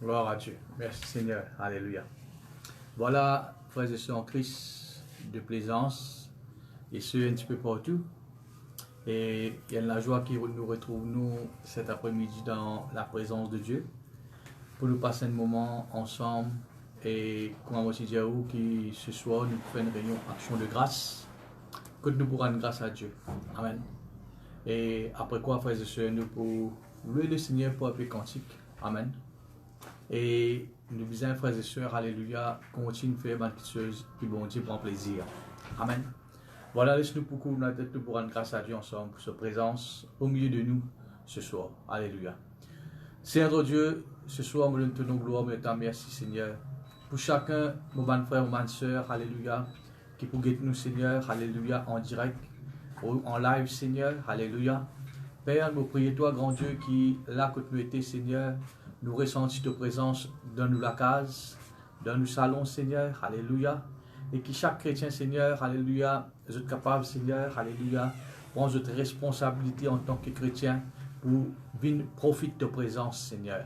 Gloire à Dieu. Merci Seigneur. Alléluia. Voilà, frères et sœurs en Christ, de Plaisance, et ceux un petit peu partout. Et il y a la joie qui nous retrouve, nous, cet après-midi dans la présence de Dieu, pour nous passer un moment ensemble. Et comme on dit, qui ce soir, nous faisons une réunion action de grâce, que nous pourrons rendre grâce à Dieu. Amen. Et après quoi, frères et sœurs, nous pour louer le Seigneur pour appeler cantique. Amen. Et nous disons, frères et sœurs, alléluia, continue de faire des choses qui vont Dieu prend plaisir. Amen. Voilà, laisse-nous pour couvrir notre tête pour rendre grâce à Dieu ensemble pour sa présence au milieu de nous ce soir. Alléluia. Seigneur Dieu, ce soir, nous te donnons gloire, nous te merci Seigneur. Pour chacun, mon bon frère, mon bonne sœur, alléluia, qui pour guetter nous Seigneur, alléluia, en direct, en live Seigneur, alléluia. Père, nous prions toi, grand Dieu, qui là que tu étais Seigneur, nous ressentons ta présence dans nous la case, dans nos salons Seigneur, alléluia. Et que chaque chrétien Seigneur, alléluia, est capable Seigneur, alléluia, prendre notre responsabilité en tant que chrétien pour venir profiter de ta présence Seigneur.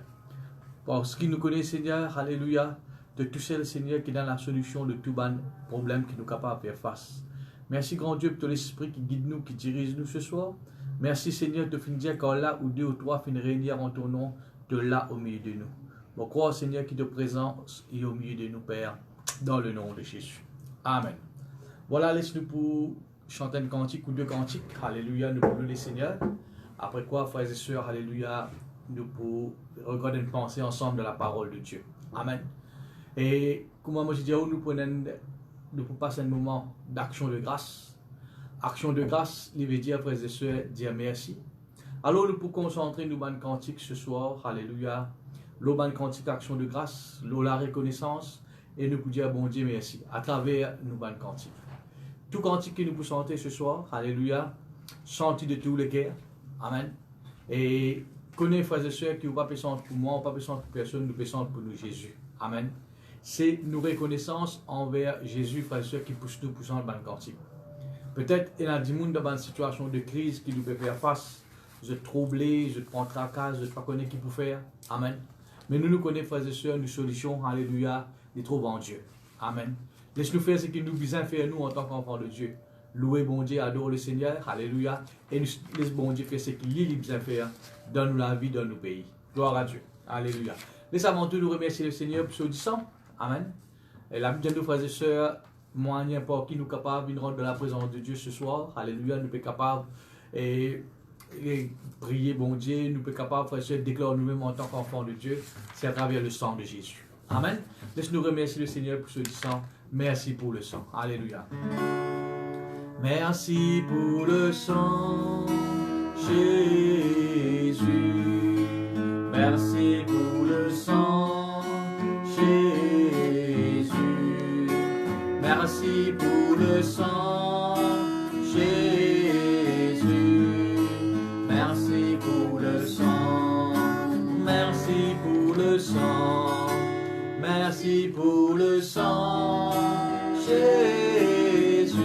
Parce qu'il nous connaît Seigneur, alléluia, de tout seul Seigneur qui est dans la solution de tout bon problème qui nous est capable de faire face. Merci grand Dieu pour ton esprit qui guide nous, qui dirige nous ce soir. Merci Seigneur de finir dire quand là où deux ou trois finissent réunir en ton nom, de là au milieu de nous. Bon, crois Seigneur qui te présente et au milieu de nous Père, dans le nom de Jésus. Amen. Voilà, laisse-nous pour chanter un cantique ou deux cantiques. Alléluia, nous pour louer le Seigneur. Après quoi, frères et sœurs, alléluia, nous pour regarder une pensée ensemble de la parole de Dieu. Amen. Et comme moi je dis, nous pour passer un moment d'action de grâce. Action de grâce, il veut dire, frères et sœurs, dire merci. Alors, nous pour concentrer nous dans le cantique ce soir, alléluia, l'eau dans le cantique action de grâce, l'eau la reconnaissance, et nous pour dire bon Dieu merci, à travers nous dans le cantique. Tout cantique que nous pour chanter ce soir, alléluia, senti de tous les cœurs, amen. Et connaissez, frères et sœurs, qui ne pas chanter pour moi, pas chanter pour personne, nous chanter pour nous Jésus, amen. C'est nos reconnaissances envers Jésus, frères et sœurs, qui poussent nous pour chanter dans le cantique. Peut-être il y a des gens dans une situation de crise qui nous peut faire face. Je te troublé, je te prends tracas, je ne sais pas connaître qui peut faire. Amen. Mais nous connaissons, frères et sœurs, nos solutions, alléluia, les trouver en Dieu. Amen. Laisse-nous faire ce qu'il nous besoin faire, nous, en tant qu'enfants de Dieu. Louer bon Dieu, adorer le Seigneur, alléluia. Et laisse bon Dieu faire ce qu'il a besoin faire dans la vie, dans nos pays. Gloire à Dieu. Alléluia. Laisse avant tout nous remercier le Seigneur pour ce disant. Amen. Et la vie de nos frères et sœurs, moi, n'importe qui nous est capable de rendre de la présence de Dieu ce soir. Alléluia, nous sommes capables et prier bon Dieu, nous sommes capables de déclarer nous-mêmes en tant qu'enfants de Dieu, c'est à travers le sang de Jésus. Amen. Laisse-nous remercier le Seigneur pour ce sang. Merci pour le sang. Alléluia. Merci pour le sang, Jésus. Merci pour le sang, Jésus. Merci pour le sang, Jésus. Merci pour le sang, merci pour le sang, merci pour le sang, Jésus.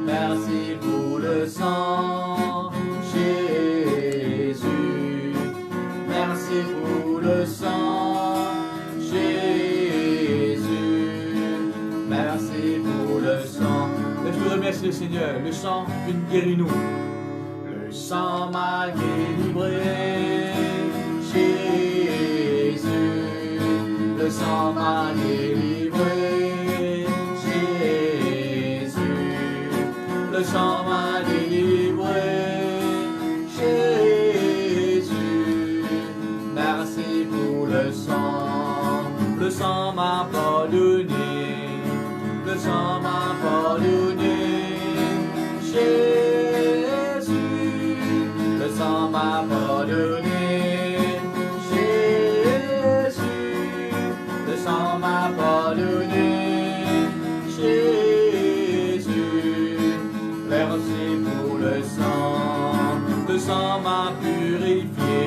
Merci pour le sang, Jésus. Merci pour le sang, Jésus. Merci pour le sang. Je vous remercie le Seigneur, le sang guérit nous. Le sang m'a délivré, Jésus. Le sang m'a délivré, Jésus. Le sang m'a délivré, Jésus. Merci pour le sang. Le sang m'a pardonné. Le sang m'a pardonné, Jésus. Le sang m'a pardonné, Jésus. Le sang m'a pardonné, Jésus. Merci pour le sang. Le sang m'a purifié.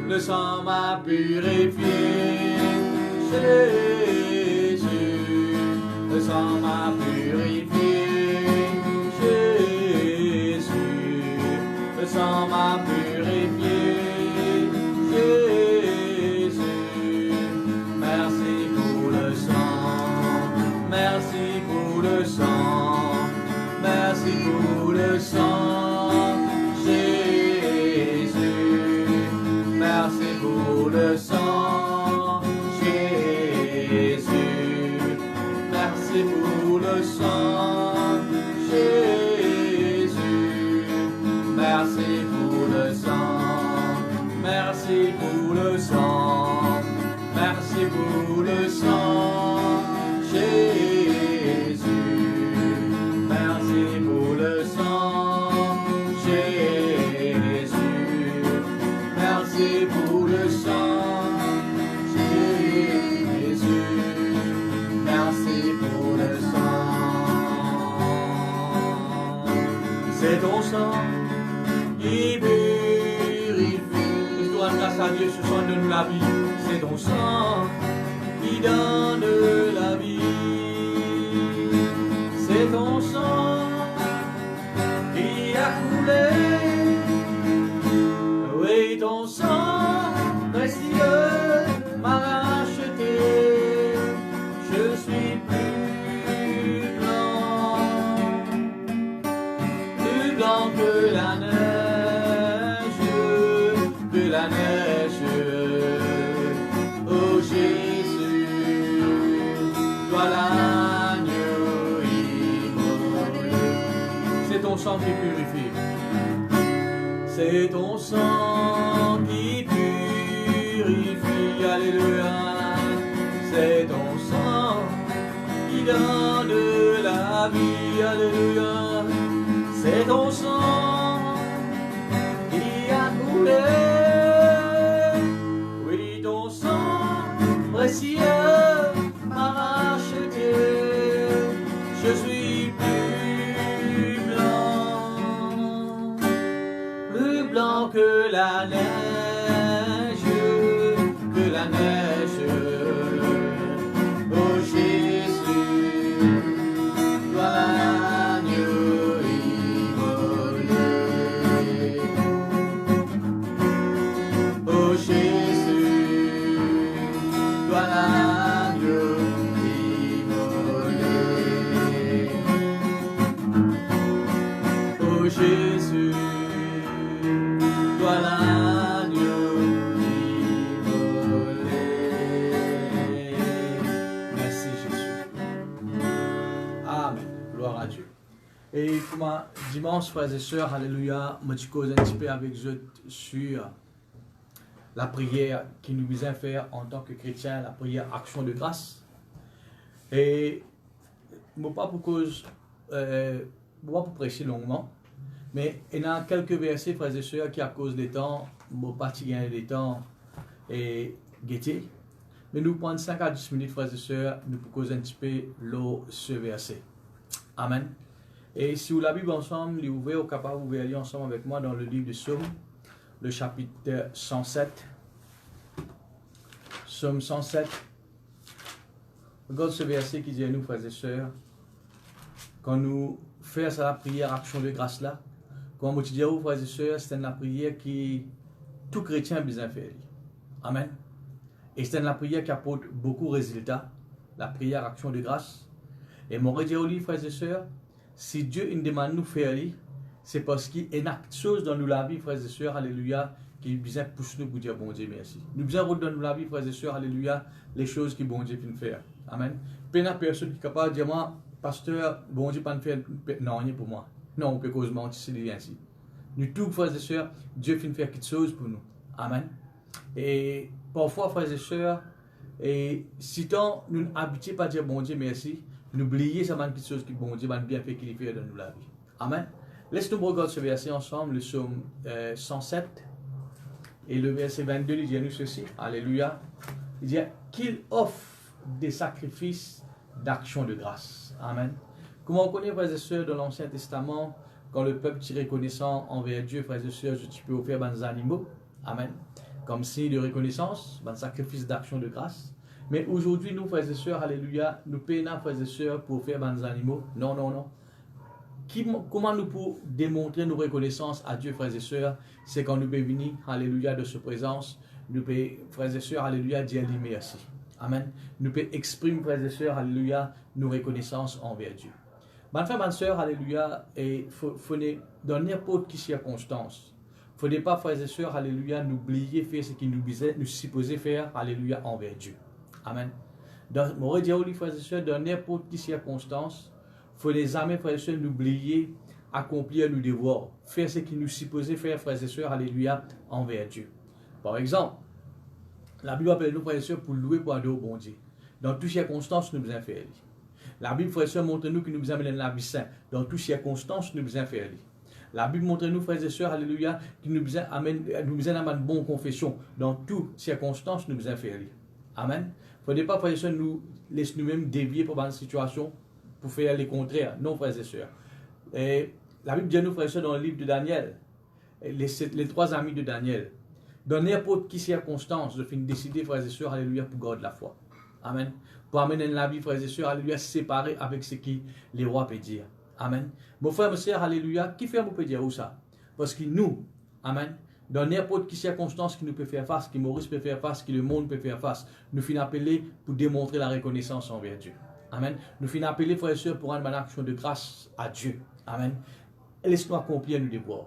Le sang m'a purifié, Jésus. Le sang m'a purifié, Jésus. Le sang m'a purifié, Jésus. merci pour le sang, Jésus. Merci pour le sang, Jésus. Merci pour le sang, merci pour le sang, merci pour le sang, Jésus. Merci pour le sang, Jésus. Merci pour le sang, Jésus. Merci pour le sang. C'est ton sang qui purifie. Que je dois grâce à Dieu, ce sang donne la vie. C'est ton sang qui donne la vie. C'est ton sang qui a coulé. Oui, ton sang précieux m'a racheté. Je suis plus blanc que la neige, que la neige. Oh Jésus, toi l'agneau immolé. C'est ton sang qui purifie. C'est ton sang qui purifie, alléluia. C'est ton sang qui donne la vie, alléluia. C'est ton sang qui a coulé. Oui, ton sang précieux m'a racheté. Je suis plus blanc que la neige, que la neige. Oh Jésus, toi l'agneau immolé. Oh Jésus, toi l'agneau immolé. Oh Jésus, toi l'agneau immolé. Merci Jésus. Amen. Gloire à Dieu. Et pour ma dimanche, frères et sœurs, alléluia, je vais causer un petit peu avec vous sur la prière qui nous vise à faire en tant que chrétien, la prière action de grâce. Et je ne vais pas pour cause, pour prêcher longuement. Mais il y a quelques versets, frères et sœurs, qui à cause des temps, bon, particulièrement des temps, et guettés. Mais nous prenons 5 à 10 minutes, frères et sœurs, nous pouvons causer un petit peu ce verset. Amen. Et si vous la Bible ensemble, vous pouvez capable de lire ensemble avec moi dans le livre de Psaume, le chapitre 107. Psaume 107. Regarde ce verset qui dit à nous, frères et sœurs, quand nous faisons la prière action de grâce là, comme je dis à vous, frères et sœurs, c'est une prière qui tout chrétien a besoin de faire. Amen. Et c'est une prière qui apporte beaucoup de résultats, la prière action de grâce. Et mon redire au livre, frères et sœurs, si Dieu nous demande de nous faire, c'est parce qu'il y a une chose dans nous la vie, frères et sœurs, alléluia, qui besoin de pousser nous pour dire bon Dieu merci. Nous besoin de dans nous la vie, frères et sœurs, alléluia, les choses que bon Dieu peut nous faire. Amen. Pas une personne qui est capable de dire moi, pasteur, bon Dieu pas nous faire, non, rien pour moi. Non, on peut cause mentir, c'est ainsi. Nous tous, frères et sœurs, Dieu fait faire quelque chose pour nous. Amen. Et parfois, frères et sœurs, et si tant nous habituons pas à dire bon Dieu merci, nous oublions ça quelque chose que bon Dieu va bien fait qu'il fait dans nous la vie. Amen. Laisse-nous regarder ce verset ensemble, le psaume 107. Et le verset 22, il dit à nous ceci. Alléluia. Il dit qu'il offre des sacrifices d'action de grâce. Amen. Comment on connaît, frères et sœurs, dans l'Ancien Testament, quand le peuple est reconnaissant envers Dieu, frères et sœurs, tu peux offrir des animaux. Amen. Comme signe de reconnaissance, un sacrifice d'action de grâce. Mais aujourd'hui, nous, frères et sœurs, alléluia, nous payons, frères et sœurs, pour faire des animaux. Non, non, non. Comment nous pouvons démontrer nos reconnaissances à Dieu, frères et sœurs, c'est quand nous pouvons venir, alléluia, de sa présence, nous pouvons, frères et sœurs, alléluia, dire lui merci. Amen. Nous pouvons exprimer, frères et sœurs, alléluia, nos reconnaissances envers Dieu. Ma frère, ma sœur, alléluia, et dans n'importe quelle circonstance, faudrait pas, frères et sœurs, alléluia, n'oublier faire ce qu'il nous supposait faire, alléluia, envers Dieu. Amen. Dans mon redis, frères et sœurs, dans n'importe quelle circonstance, il faut jamais, frères et sœurs, n'oublier accomplir nos devoirs, faire ce qu'il nous supposait faire, frères et sœurs, alléluia, envers Dieu. Par exemple, la Bible appelle nous, frères et sœurs, pour louer, pour adorer au bon Dieu. Dans toutes circonstances, nous devons faire. La Bible, frères et sœurs, montre nous que nous amène la vie sainte. Dans toutes circonstances, nous devons faire. La Bible montre nous, frères et sœurs, alléluia, qu'il nous amène une bonne confession. Dans toutes circonstances, nous devons faire. Amen. Il ne faut pas, frères et sœurs, nous laisser nous-mêmes dévier pour une situation pour faire les contraires. Non, frères et sœurs. Et la Bible dit nous, frères et sœurs, dans le livre de Daniel, les 3 amis de Daniel, dans n'importe quelle circonstance, je finis décider, frères et sœurs, alléluia, pour garder la foi. Amen. Pour amener la vie, frères et sœurs, alléluia, séparé avec ce que les rois peuvent dire. Amen. Mon frère, mes sœurs, alléluia, qui fait vous peut dire où ça? Parce que nous, amen, dans n'importe quelle circonstance qui nous peut faire face, qui Maurice peut faire face, qui le monde peut faire face, nous finissons appelés pour démontrer la reconnaissance envers Dieu. Amen. Nous finissons appelés, frères et sœurs, pour rendre une action de grâce à Dieu. Amen. Laisse-nous accomplir nos devoirs.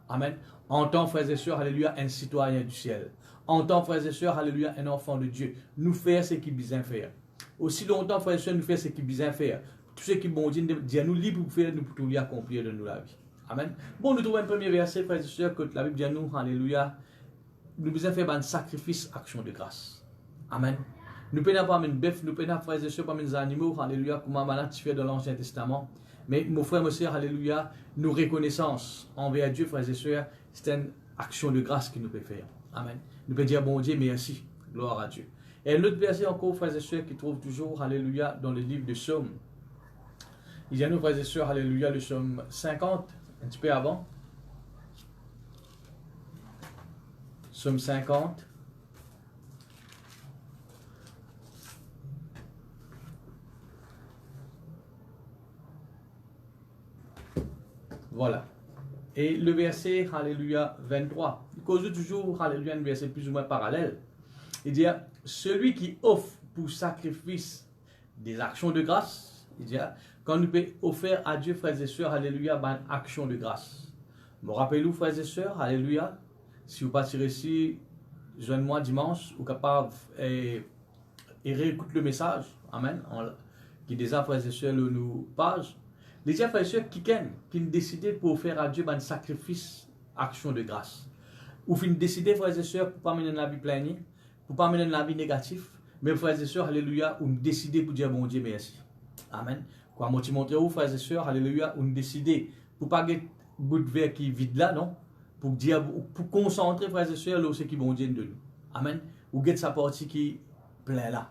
Amen. En tant, frères et sœurs, alléluia, un citoyen du ciel. En tant, frères et sœurs, alléluia, un enfant de Dieu. Nous faire ce qu'il besoin faire. Aussi longtemps, frères et sœurs, nous faire ce qu'il besoin faire. Tout ce qui bon Dieu nous libre pour faire, nous pour tout accomplir de nous la vie. Amen. Bon, nous trouvons un premier verset, frères et sœurs, que la Bible dit à nous, alléluia, nous besoin faire un sacrifice, action de grâce. Amen. Nous ne pouvons pas amener un bœuf, nous ne pouvons pas, frères et sœurs, pas amener des animaux, alléluia, comme on tu fais dans l'Ancien Testament. Mais, mon frère, mon sœur, alléluia, nos reconnaissances envers Dieu, frères et sœurs, c'est une action de grâce que nous pouvons faire. Amen. Nous pouvons dire, bon Dieu, merci. Gloire à Dieu. Et un autre verset encore, frères et sœurs, qui trouve toujours, alléluia, dans le livre de Psaume. Il y a nous, frères et sœurs, alléluia, le Psaume 50, un petit peu avant. Psaume 50. Voilà. Et le verset, alléluia, 23. Il cause toujours, alléluia, un verset plus ou moins parallèle. Il dit, celui qui offre pour sacrifice des actions de grâce, il dit, quand nous pouvons offrir à Dieu, frères et sœurs, alléluia, une action de grâce. Me rappelez-vous, frères et sœurs, alléluia, si vous partirez ici, joignez-moi dimanche, ou capable et réécoute le message, amen, qui déjà, frères et sœurs, nous page. Les frères et sœurs qui décident pour faire à Dieu un sacrifice, action de grâce. Ou fin décider, frères et sœurs, pour ne pas mener la vie pleine, pour ne pas mener la vie négative, mais frères et sœurs, alléluia, ou décider pour dire bon Dieu merci. Amen. Quoi, moi, tu montre où, frères et sœurs, alléluia, ou décider pour ne pas avoir bout de verre qui est vide là, non? Pour dire, pour concentrer, frères et sœurs, là où c'est qui bon Dieu de nous. Amen. Ou get sa partie qui est plein là.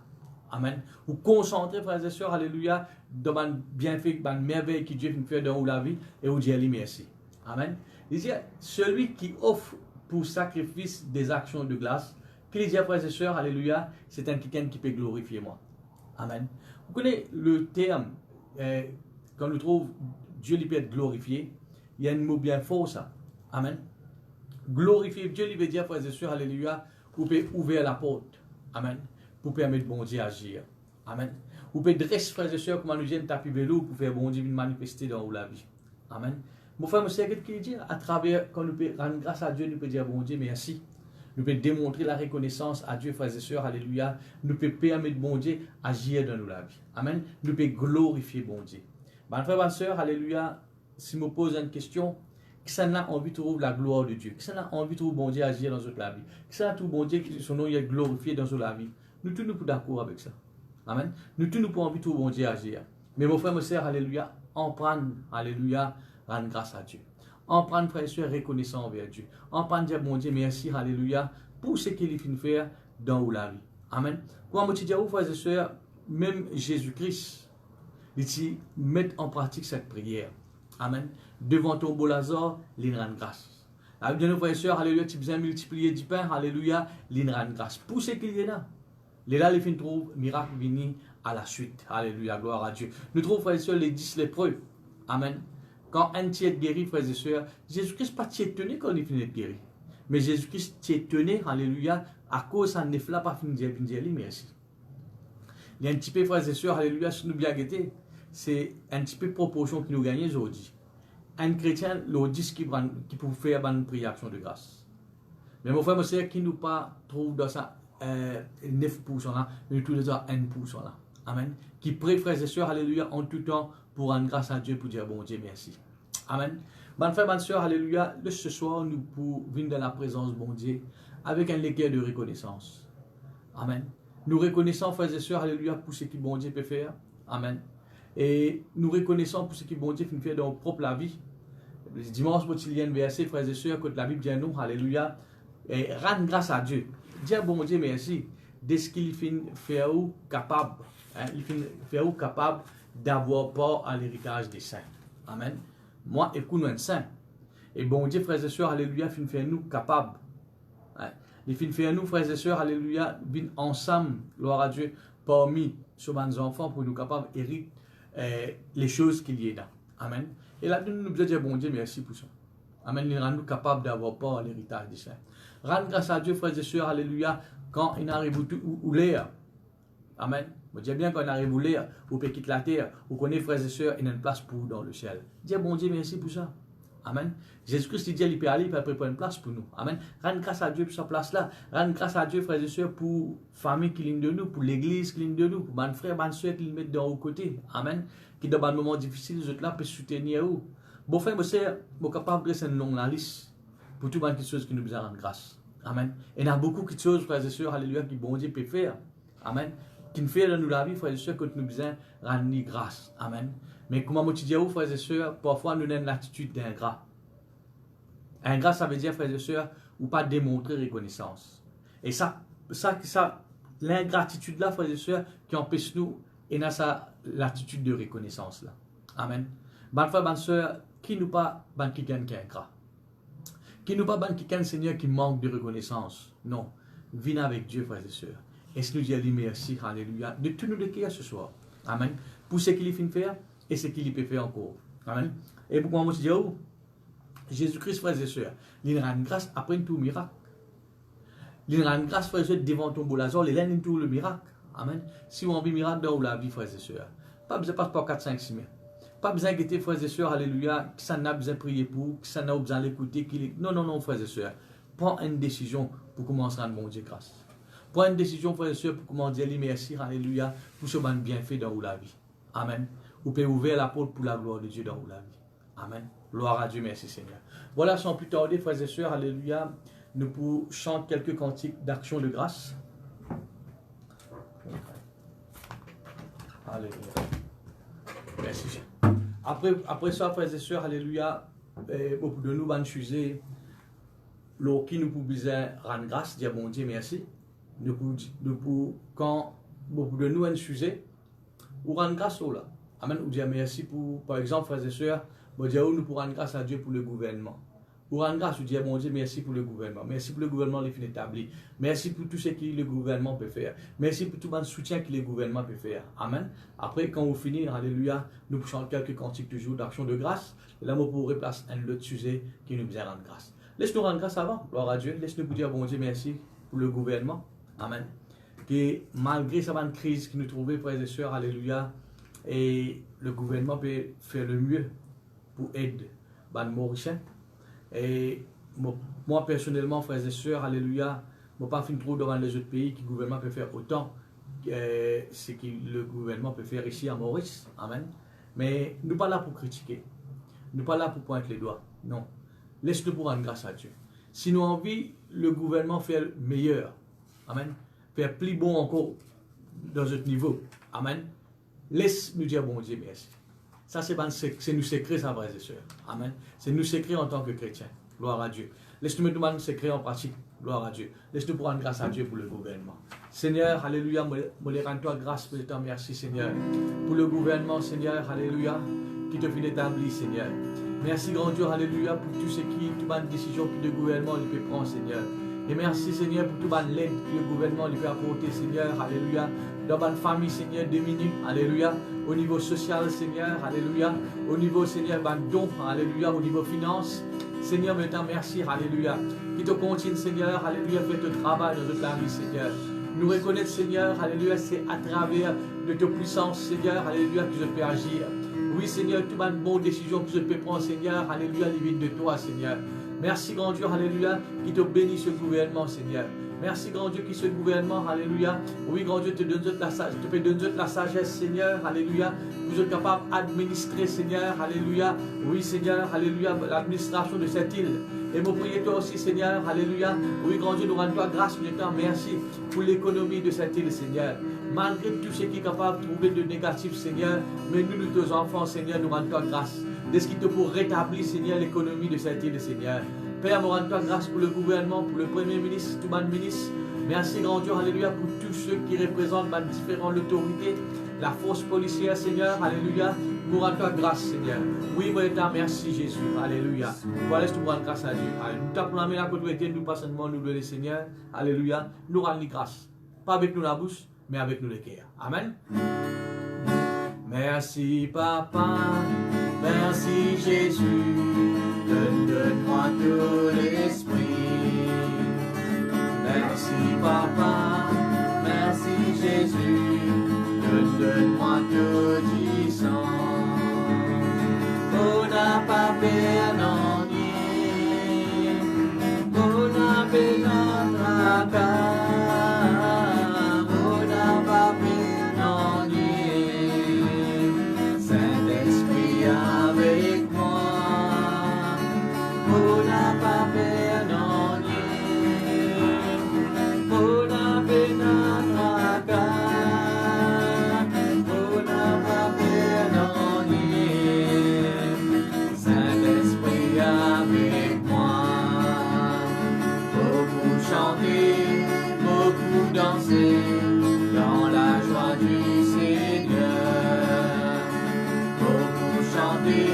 Amen. Ou concentrer, frères et sœurs, alléluia, dans un bienfait, dans une merveille que Dieu fait dans la vie, et où Dieu lui merci. Amen. Il dit, celui qui offre pour sacrifice des actions de grâce, qu'il dit, frères et sœurs, alléluia, c'est un quelqu'un qui peut glorifier moi. Amen. Vous connaissez le terme, quand on trouve Dieu lui peut être glorifié, il y a un mot bien fort ça. Amen. Glorifier, Dieu lui veut dire, frères et sœurs, alléluia, vous pouvez ouvrir la porte. Amen. Pour permettre bon Dieu d'agir. Amen. Vous pouvez dresser, frères et sœurs, comme nous gêne tapis vélo pour faire bon Dieu manifester dans la vie. Amen. Mon frère, monsieur, qu'est-ce qu'il dit? À travers, quand nous pouvons rendre grâce à Dieu, nous pouvons dire bon Dieu merci. Nous pouvons démontrer la reconnaissance à Dieu, frères et sœurs, alléluia. Nous pouvons permettre bon Dieu d'agir dans la vie. Amen. Nous pouvons glorifier bon Dieu. Mon frère, ma sœur, alléluia, si je me pose une question, qui ça a envie de trouver la gloire de Dieu? Qui ça a envie de trouver bon Dieu agir dans notre vie? Qui ça a tout bon Dieu qui son nom est glorifié dans notre vie? Nous tous nous sommes d'accord avec ça. Amen. Nous tous nous pouvons envie de trouver bon Dieu agir. Mais mon frère, ma sœur, alléluia, en prendre, alléluia, rendre grâce à Dieu. En prendre, frère et sœur, reconnaissant envers Dieu. En prendre, dire bon Dieu, merci, alléluia, pour ce qu'il fait faire dans la vie. Amen. Comment moi, tu dis, frères et sœurs, même Jésus-Christ, il met en pratique cette prière. Amen. Devant ton beau Lazare, il rend grâce. La Bible dit, frères et sœurs, alléluia, tu besoin multiplier du pain, alléluia, il rend grâce. Pour ce qu'il y a là. Les là, les fins trouvent miracle vini à la suite. Alléluia, gloire à Dieu. Nous trouvons, frères et sœurs, les 10 lépreux. Amen. Quand un tiers guéri, frères et sœurs, Jésus-Christ pas tenu quand il finit de guérir. Mais Jésus-Christ tenu, alléluia, à cause de neuf là, pas fini de dire merci. Il y a un petit peu, frères et sœurs, alléluia, si nous bien guetter, c'est un petit peu de proportion qui nous gagne aujourd'hui. un chrétien, le dit qui peut faire une prière action de grâce. Mais mon frère, monsieur, qui nous pas trouve dans ça 9% là, mais tout le temps 1% là. Amen. Qui prie, frères et sœurs, alléluia, en tout temps pour rendre grâce à Dieu, pour dire bon Dieu, merci. Amen. Bonne frère, bonne sœur, alléluia, ce soir, nous pouvons venir dans la présence de bon Dieu avec un cœur de reconnaissance. Amen. Nous reconnaissons, frères et sœurs, alléluia, pour ce que bon Dieu peut faire. Amen. Et nous reconnaissons pour ce que bon Dieu peut faire dans notre propre vie. Dimanche, il y a un verset, frères et sœurs, que la Bible dit à nous, alléluia, et rendre grâce à Dieu. Dire bon Dieu merci de ce qu'il fait faire capable. Hein, il fait capable d'avoir part à l'héritage des saints. Amen. Moi, écoute nous un saint. Et bon Dieu, frères et sœurs, alléluia, il fait nous capables. Hein. Il fait nous, frères et sœurs, alléluia, venir ensemble, gloire à Dieu, parmi nos enfants pour nous capables d'hériter les choses qu'il y a là. Amen. Et là, nous devons dire bon Dieu merci pour ça. Amen. Il rend nous capables d'avoir part à l'héritage des saints. Rendre grâce à Dieu, frères et sœurs, alléluia, quand il arrive où l'air. Amen. Vous dites bien qu'on arrive où l'air, où peut quitter la terre, où qu'on est, frères et sœurs, il y a une place pour nous dans le ciel. Dis bon Dieu, merci pour ça. Amen. Jésus-Christ, il dit, il peut aller, il peut préparer une place pour nous. Amen. Rendre grâce à Dieu pour sa place-là. Rendre grâce à Dieu, frères et sœurs, pour la famille qui est de nous, pour l'église qui est de nous, pour mes frères, mes sœurs qui le mettent dans le côté. Amen. Qui dans un moment difficile, les autres là peuvent soutenir vous. Bon frère, moi, c'est capable de dresser une longue liste pour toutes les choses qui nous besoin de grâce. Amen. Et il y a beaucoup de choses, frères et sœurs, alléluia, qui bon Dieu peut faire. Amen. Qui nous fait dans nous la vie, frères et sœurs, que nous besoin de rendre grâce. Amen. Mais comment moi tu dis à vous, frères et sœurs, parfois nous avons une attitude d'ingrat. Ingrat, ça veut dire, frères et sœurs, ou pas démontrer reconnaissance. Et l'ingratitude là, frères et sœurs, qui empêche nous, et dans l'attitude de reconnaissance là. Amen. Bonne frère, bonne sœur, qui nous pas, bonne quelqu'un qui est ingrat. Qui nous pas bonne quelqu'un, Seigneur, qui manque de reconnaissance. Non. Viens avec Dieu, frères et sœurs. Et nous disons merci, alléluia, de tout nous décrire ce soir. Amen. Pour ce qu'il fait faire et ce qu'il peut faire encore. Amen. Et pourquoi moi je dis, oh, Jésus-Christ, frères et sœurs, il rend grâce après tout miracle. Il rend grâce, frères et sœurs, devant ton beau lazare, il rend tout le miracle. Amen. Si on vit miracle dans la vie, frères et sœurs, pas besoin de passer par 4, 5, 6 000. Pas besoin de frères et sœurs, alléluia, qui s'en a besoin de prier pour, qui s'en a besoin d'écouter. Non, frères et sœurs. Prends une décision pour commencer à rendre bon Dieu grâce. Prends une décision, frères et sœurs, pour commencer à dire merci, alléluia, pour ce bon bienfait dans la vie. Amen. Vous pouvez ouvrir la porte pour la gloire de Dieu dans la vie. Amen. Gloire à Dieu, merci Seigneur. Voilà, sans plus tarder, frères et sœurs, alléluia, nous pouvons chanter quelques cantiques d'action de grâce. Alléluia. Merci. Après ça, frères et sœurs, alléluia, beaucoup de nous vont choisir qui nous pouvons rendre grâce, dire bon Dieu merci. Nous pouvons, quand beaucoup de nous vont choisir, ou rendre grâce au là. Amen. Ou dire merci pour, par exemple, frères et sœurs, nous pouvons rendre grâce à Dieu pour le gouvernement. Ou rendre grâce, ou dire bon Dieu merci pour le gouvernement. Merci pour le gouvernement qui est établi. Merci pour tout ce que le gouvernement peut faire. Merci pour tout le soutien que le gouvernement peut faire. Amen. Après, quand vous finissez, alléluia, nous pouvons chanter quelques cantiques toujours d'action de grâce. Et là, nous pouvons replacer un autre sujet qui nous besoin rendre grâce. Laisse-nous rendre grâce avant, gloire à Dieu. Laisse-nous dire bon Dieu merci pour le gouvernement. Amen. Que malgré cette crise que nous trouvons, frères et sœurs, alléluia, et le gouvernement peut faire le mieux pour aider les Mauriciens. Et moi, personnellement, frères et sœurs, alléluia, je ne pas fin trop devant les autres pays que le gouvernement peut faire autant que ce que le gouvernement peut faire ici à Maurice. Amen. Mais nous ne sommes pas là pour critiquer. Nous ne sommes pas là pour pointer les doigts. Non. Laisse-nous pour rendre grâce à Dieu. Si nous avons envie, le gouvernement fait meilleur. Amen. Faire plus bon encore dans notre niveau. Amen. Laisse-nous dire bon Dieu merci. Ça, c'est nous secret, ça, frères et sœurs. Amen. C'est nous secret en tant que chrétiens. Gloire à Dieu. Laisse-nous mettre nos secret en pratique. Gloire à Dieu. Laisse-nous prendre grâce à Dieu pour le gouvernement. Seigneur, alléluia, je rends toi grâce pour ton merci, Seigneur. Pour le gouvernement, Seigneur, alléluia, qui te fait établir, Seigneur. Merci, grand Dieu, alléluia, pour tout ce qui, toute bonne décision que le gouvernement peut prendre, Seigneur. Et merci, Seigneur, pour toute bonne l'aide que le gouvernement peut apporter, Seigneur, alléluia. Dans ma famille, Seigneur, diminué, alléluia. Au niveau social, Seigneur, alléluia. Au niveau, Seigneur, don, alléluia. Au niveau finance, Seigneur, me t'en merci, alléluia. Qui te continue, Seigneur, alléluia, fais ton travail dans notre vie, Seigneur. Nous reconnaître, Seigneur, alléluia, c'est à travers de ta puissance, Seigneur, alléluia, que je peux agir. Oui, Seigneur, tout une bonne décision que je peux prendre, Seigneur. Alléluia, les vides de toi, Seigneur. Merci, grand Dieu, alléluia, qui te bénit ce gouvernement, Seigneur. Merci, grand Dieu, qui ce gouvernement, alléluia. Oui, grand Dieu, te donne la sagesse, Seigneur, alléluia. Vous êtes capable d'administrer, Seigneur, alléluia. Oui, Seigneur, alléluia, l'administration de cette île. Et me priez toi aussi, Seigneur, alléluia. Oui, grand Dieu, nous rendons-toi grâce, nous te merci pour l'économie de cette île, Seigneur. Malgré tout ce qui est capable de trouver de négatif, Seigneur, mais nous, tes enfants, Seigneur, nous rendons-toi grâce. De ce qui te pour rétablir, Seigneur, l'économie de cette île, Seigneur. Père, nous rendons-toi grâce pour le gouvernement, pour le Premier ministre, tout le ministre. Merci, grand Dieu, alléluia, pour tous ceux qui représentent ma différentes autorités, la force policière, Seigneur, alléluia. Nous rendons-toi grâce, Seigneur. Oui, moi, merci, Jésus, alléluia. Voilà ce que nous rendons grâce à Dieu. Nous t'appelons la main à côté de nous, pas seulement nous le Seigneur, alléluia. Nous rendons grâce. Pas avec nous la bouche, mais avec nous le cœur. Amen. Merci, Papa. Merci, Jésus. Donne-moi tout l'esprit. Merci, Papa. Merci, Jésus. Donne-moi tout puissant. On n'a pas perdu. On n'a pas perdu. Dans la joie du Seigneur, beaucoup chanter,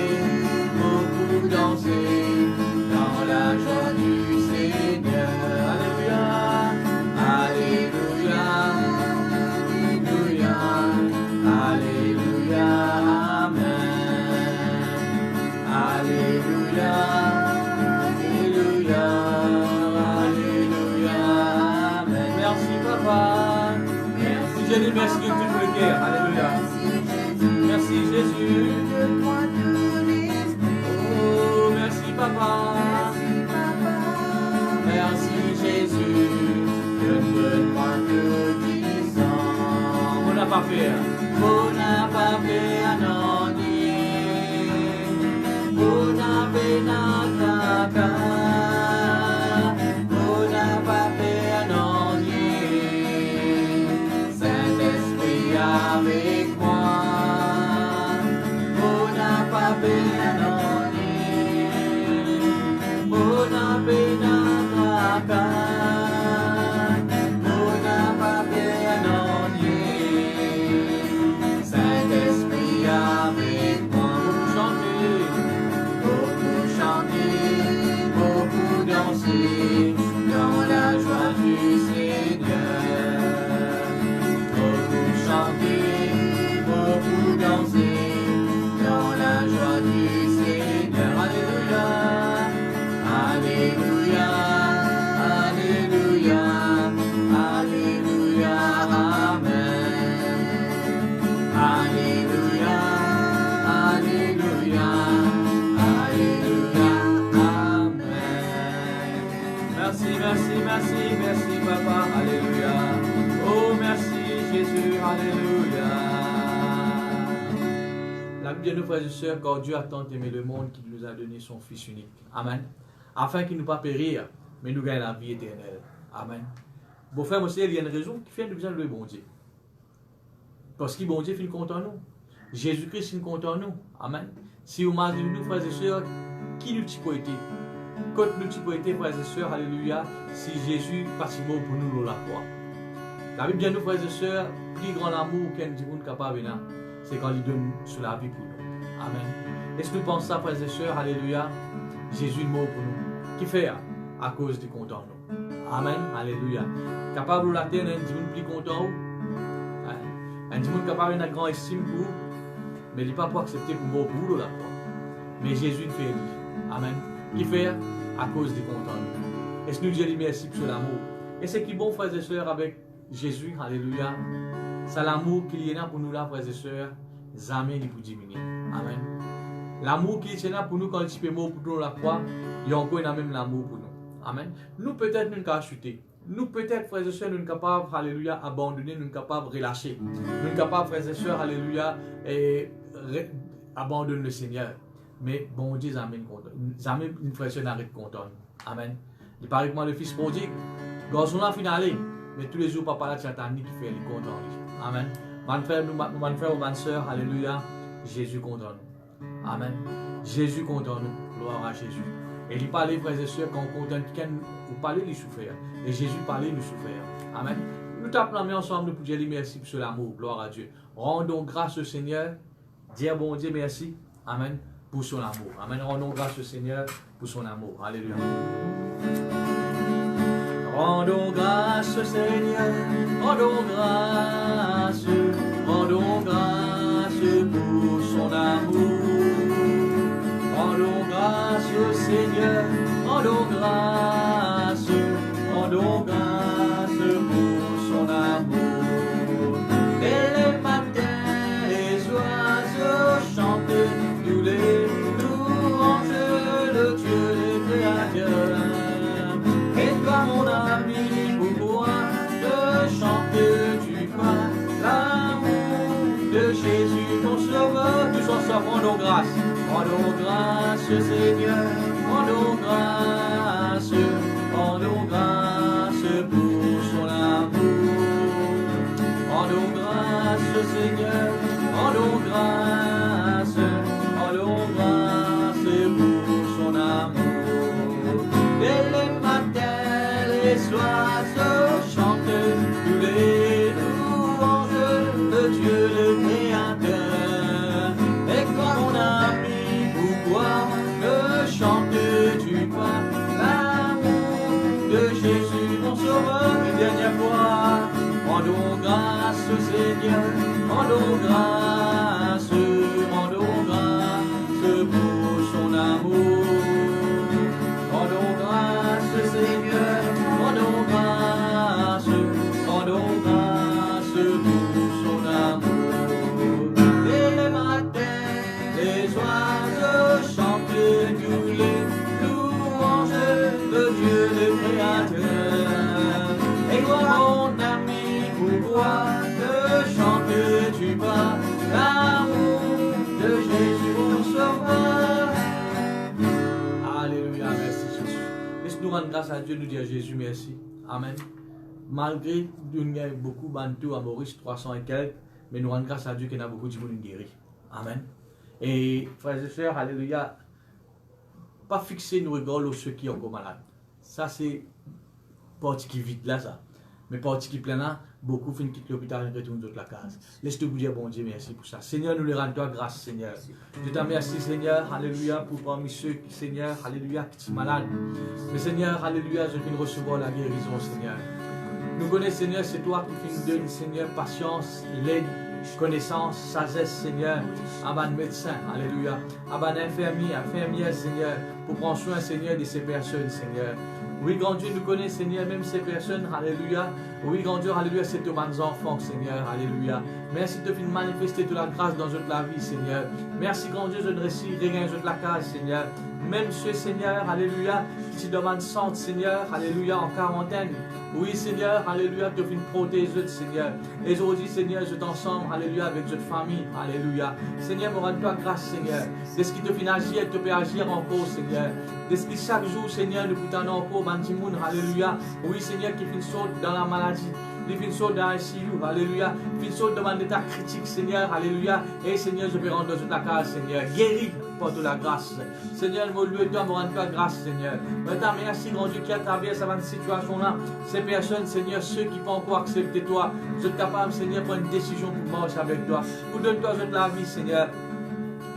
beaucoup danser, dans la joie du Seigneur. Alléluia, alléluia, alléluia, alléluia, amen. Alléluia, alléluia, alléluia, amen. Merci, Papa. Je dis merci de tout le cœur. Alléluia. Merci Jésus. Oh, merci Papa. Merci Jésus. Donne-moi tout disant. On n'a pas fait. On n'a pas fait non. On n'a fait nada. On n'a pas fait non. Avec moi, on n'a pas perdonné, on n'a pas on n'a pas perdonné. Saint-Esprit avec moi, beaucoup chanter, beaucoup danser, dans la joie du Seigneur. Beaucoup danser dans la joie du Seigneur. Alléluia, alléluia, alléluia, alléluia, amen. Alléluia, alléluia, alléluia, amen. Merci, merci, merci, merci, Papa. Alléluia. Oh, merci, Jésus. Alléluia. La Bible de nos frères et sœurs, car Dieu a tant aimé le monde qu'il nous a donné son Fils unique. Amen. Afin qu'il ne pas périr, mais nous gagne la vie éternelle. Amen. Bon frère, monsieur, il y a une raison qui fait nous besoin de le bon Dieu. Parce que bon Dieu fait content nous. Jésus-Christ fait content nous. Amen. Si vous m'avez dit, nous frères et sœurs, qui nous t'y été? Quand nous t'y été, frères et sœurs, alléluia, si Jésus passe mort pour nous la croix. La Bible dit, nous frères et sœurs, plus grand amour qu'un dit capable là. C'est quand il donne sur la vie pour nous. Amen. Est-ce que nous pensons ça, frères et sœurs? Alléluia. Jésus est mort pour nous. Qui fait? À cause du content nous. Amen. Alléluia. Capable de la terre, un dimanche plus content. Un dimanche capable de grande estime pour vous. Mais il n'est pas pour accepter pour mort pour vous la croix. Mais Jésus fait lui. Amen. Qui fait? À cause du content nous. Est-ce que nous disons merci pour l'amour? Et c'est qui bon, frères et sœurs, avec Jésus? Alléluia. C'est l'amour qu'il y a pour nous là, frères et sœurs, jamais il pour diminuer. Amen. L'amour qui est là pour nous quand il est mort pour nous la croix, il y a encore le même l'amour pour nous. Amen. Nous peut-être nous avons chuté. Nous peut-être, frères et sœurs, nous sommes capables, alléluia, abandonner, nous sommes capables de relâcher. Nous sommes capables, frères et sœurs, alléluia, abandonner le Seigneur. Mais bon Dieu, jamais une frère et sœur n'arrête content. Amen. Il paraît que moi, le fils prodigue, garçon là finale, mais tous les jours, papa là, tu as qui fait les content. Amen. Mon frère, mon frère ou ma soeur, alléluia, Jésus content nous. Amen. Jésus content nous. Gloire à Jésus. Et il parlait, frères et sœurs, quand on content quelqu'un, vous parlez, il souffert. Et Jésus parlait, il souffert. Amen. Nous t'appelons ensemble pour dire merci pour ce l'amour. Gloire à Dieu. Rendons grâce au Seigneur. Dire bon Dieu merci. Amen. Pour son amour. Amen. Rendons grâce au Seigneur pour son amour. Alléluia. Rendons grâce au Seigneur. Rendons grâce. Rendons grâce pour son amour. Rendons grâce au Seigneur, rendons grâce pour son amour. Et les matins, les oiseaux chantent tous les louanges de Dieu le Créateur. Et toi mon ami, pourquoi ne chantes-tu pas l'amour de Jésus ton Sauveur? Tous ensemble, rendons grâce. Rendons grâce, Seigneur, rendons grâce pour son amour. Rendons grâce, Seigneur, rendons grâce pour son amour. Et les matins, les oiseaux chantent tous les louanges de Dieu le Créateur. Et quand on a pourquoi ne chantes-tu pas l'amour de Jésus mon Sauveur? Une dernière fois, rendons grâce Seigneur, rendons grâce pour son amour. Rendons grâce Seigneur, rendons grâce pour son amour. Et les matins, les oiseaux chantent tous les louanges de Dieu le Créateur. Et toi mon ami, pourquoi ne chantes-tu pas l'amour de Jésus mon Sauveur? Alléluia, merci Jésus. Laisse-nous rendre grâce à Dieu, nous dire Jésus merci. Amen. Malgré qu'il y a beaucoup de bantou à Maurice, 300 et quelques, mais nous rendons grâce à Dieu qu'il y a beaucoup de gens guéris. Amen. Et frères et sœurs, alléluia, pas fixer nos regards sur ceux qui sont encore malades. Ça c'est partie qui vide là ça. Mais partie qui plein là, beaucoup finissent quitter l'hôpital et retournent dans la case. Laisse-te vous dire bon Dieu merci pour ça. Seigneur, nous les rendons toi grâce Seigneur. Je te remercie Seigneur, alléluia, pour parmi ceux qui Seigneur, alléluia, qui sont malades. Mais Seigneur, alléluia, je viens recevoir la guérison Seigneur. Nous connaissons Seigneur, c'est toi qui donnes Seigneur patience, l'aide, connaissance, sagesse, Seigneur, à mon médecin, alléluia, à mon infirmière, Seigneur, pour prendre soin, Seigneur, de ces personnes, Seigneur. Oui, grand Dieu, nous connaissons, Seigneur, même ces personnes, alléluia. Oui, grand Dieu, alléluia, c'est tous mes enfants, Seigneur, alléluia. Merci de manifester toute la grâce dans toute la vie, Seigneur. Merci, grand Dieu, je ne récite rien de la case, Seigneur. Même ceux, Seigneur, alléluia, qui te demandent santé, Seigneur, alléluia, en quarantaine. Oui, Seigneur, alléluia, tu viens protéger, Seigneur. Et aujourd'hui, Seigneur, je t'ensemble, alléluia, avec votre famille, alléluia. Seigneur, me rends-toi grâce, Seigneur. De ce qui te fait agir, te peut agir encore, Seigneur. De ce qui chaque jour, Seigneur, nous peut encore, Bandimoun, alléluia. Oui, Seigneur, qui fait saute dans la maladie. Qui fait saute dans l'ICU, alléluia. Qui fait saute devant l'état critique, Seigneur, alléluia. Et Seigneur, je vais rendre dans ta case, Seigneur. Guéris par de la grâce. Seigneur, me loue toi, me rends-toi grâce, Seigneur. Maintenant, merci, grand Dieu, qui a traversé cette situation-là. Ces personnes, Seigneur, ceux qui peuvent encore accepter toi, vous êtes capable, Seigneur, de prendre une décision pour marcher avec toi. Pour donner-toi la vie, Seigneur.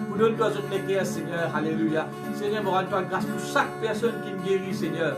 Pour donner-toi l'équerre, Seigneur. Alléluia. Seigneur, me rends-toi grâce pour chaque personne qui me guérit, Seigneur.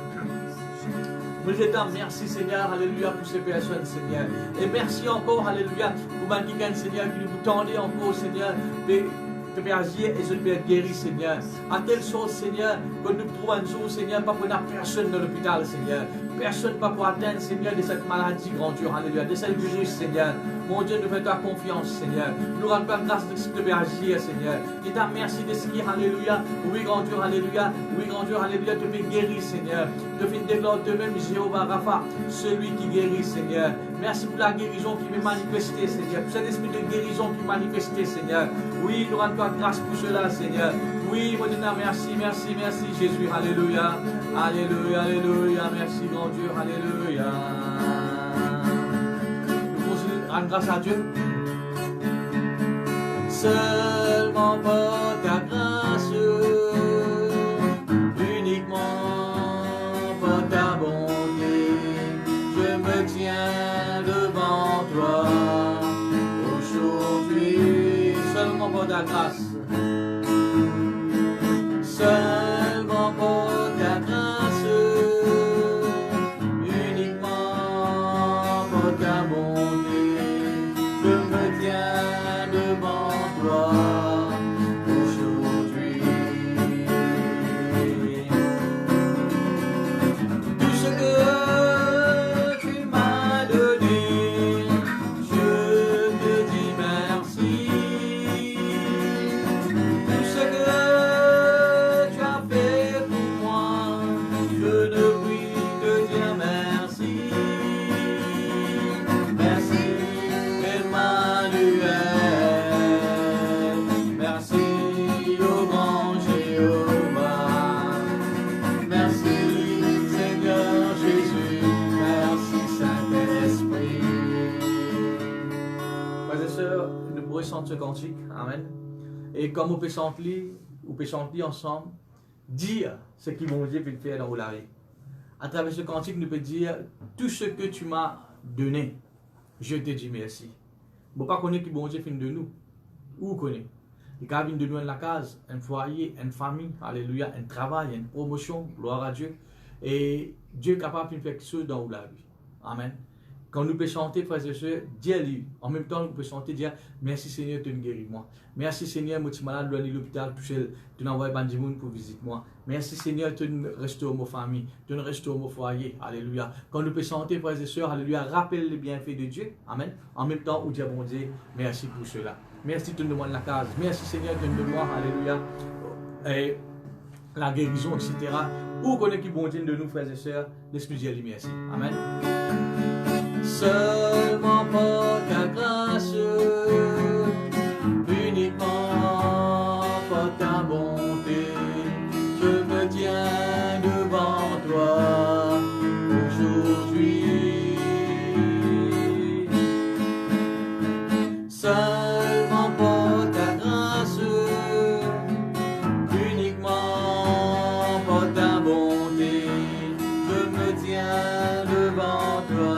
Je te merci, Seigneur, alléluia, pour ces personnes, Seigneur. Et merci encore, alléluia, pour Mandigan, Seigneur, qui nous tendez encore, Seigneur, de faire agir et de faire guérir, Seigneur. À telle sorte, Seigneur, que nous trouvons un jour, Seigneur, pas pour personne dans l'hôpital, Seigneur. personne ne va pouvoir atteindre, Seigneur, de cette maladie, grand Dieu, alléluia, de cette virus, Seigneur. Mon Dieu, nous faisons ta confiance, Seigneur. Nous rendons ta grâce de ce que tu veux agir, Seigneur. Et ta merci de ce qui est, alléluia. Oui, grand Dieu, alléluia. Oui, grand Dieu, alléluia. Tu fais guérir, Seigneur. Tu fais déclarer de même, Jéhovah Rapha, celui qui guérit, Seigneur. Merci pour la guérison qui m'est manifestée, Seigneur. Pour cet esprit de guérison qui est manifesté, Seigneur. Oui, nous rendons ta grâce pour cela, Seigneur. Oui, mon Dieu, merci, merci, merci, Jésus. Alléluia. Alléluia, alléluia. Merci, grand Dieu. Alléluia. Rendre grâce à Dieu. Seulement pour ta grâce, uniquement pour ta bonté, je me tiens devant toi aujourd'hui. Seulement pour ta grâce. Seulement pour ta grâce, uniquement pour ta bonté. Je me tiens devant toi aujourd'hui. Tout ce que tu m'as donné, je te dis merci. Tout ce que tu as fait pour moi, je ne puis te dire merci. Merci. Emmanuel, merci au grand Jéhovah, merci Seigneur Jésus, merci Saint-Esprit. Frères et sœurs, nous pourrons chanter ce cantique, amen. Et comme on peut chanter ensemble, dire ce qui vont Dieu peut faire dans la vie. À travers ce cantique, nous pouvons dire tout ce que tu m'as donné. Je te dis merci. Je ne sais pas qui bon Dieu fait de nous. Où connaît? Il a de nous dans la case, un foyer, une famille, alléluia, un travail, une promotion, gloire à Dieu. Et Dieu est capable de faire quelque chose dans la vie. Amen. Quand nous pouvons chanter, frères et sœurs, dis-lui. En même temps, nous pouvons chanter, dire merci Seigneur, tu me guéris moi. Merci Seigneur, moi je suis malade, je suis à l'hôpital, tu m'envoies un monde pour visiter moi. Merci Seigneur, tu me restaures ma famille, tu me restaures mon foyer. Alléluia. Quand nous pouvons chanter, frères et sœurs, alléluia, rappelle les bienfaits de Dieu. Amen. En même temps, où Dieu bon Dieu, merci pour cela. Merci, tu nous demandes la case. Merci Seigneur, tu nous demandes, alléluia, et la guérison, etc. Où connaît qui bon Dieu de nous, frères et sœurs, l'Esprit Dieu, merci. Amen. Seulement pour ta grâce, uniquement pour ta bonté, je me tiens devant toi aujourd'hui. Seulement pour ta grâce, uniquement pour ta bonté, je me tiens devant toi.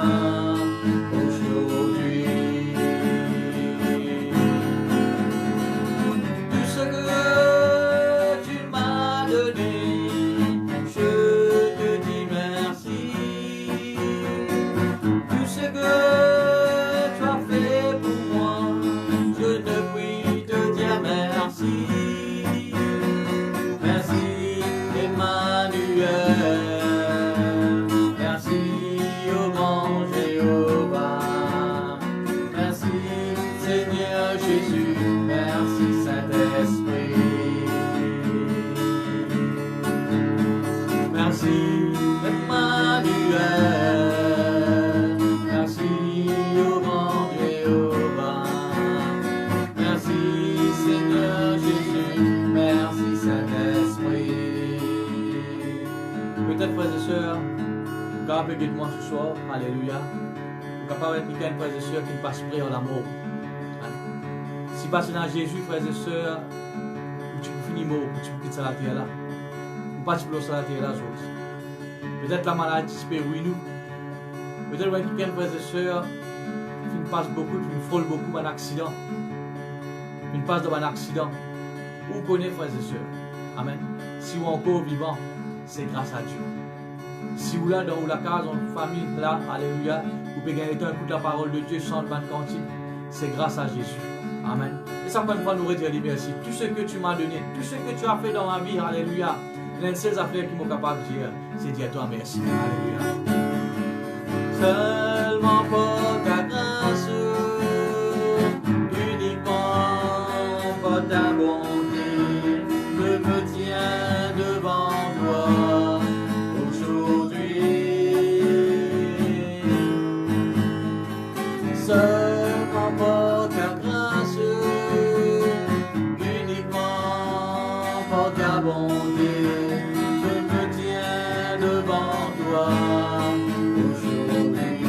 Guide-moi ce soir, alléluia. Vous capable d'être quelqu'un, frères et sœurs, qui passe près en amour. Si passe dans Jésus, frères et sœurs, tu peux finir mort, tu peux quitter la terre là. Ou pas tu peux la terre là, peut-être la maladie peut ruiner nous. Peut-être que quelqu'un, frères et sœurs, qui passe beaucoup, qui frôle beaucoup dans un accident. Qui passe dans un accident. Où connaît, frères et sœurs? Amen. Si vous êtes encore vivant, c'est grâce à Dieu. Si vous êtes dans la case, en famille, là, alléluia, vous pouvez gagner un coup de la parole de Dieu, chante 20 cantiques, c'est grâce à Jésus. Amen. Et ça peut pas nous redire merci. Tout ce que tu m'as donné, tout ce que tu as fait dans ma vie, alléluia, l'un de ces affaires qui m'ont capable de dire, c'est dire à toi merci. Alléluia. seulement pour ta grâce, uniquement pour ta bonté, je me tiens devant toi aujourd'hui. Seulement pour ta grâce, uniquement pour ta bonté, je me tiens devant toi aujourd'hui.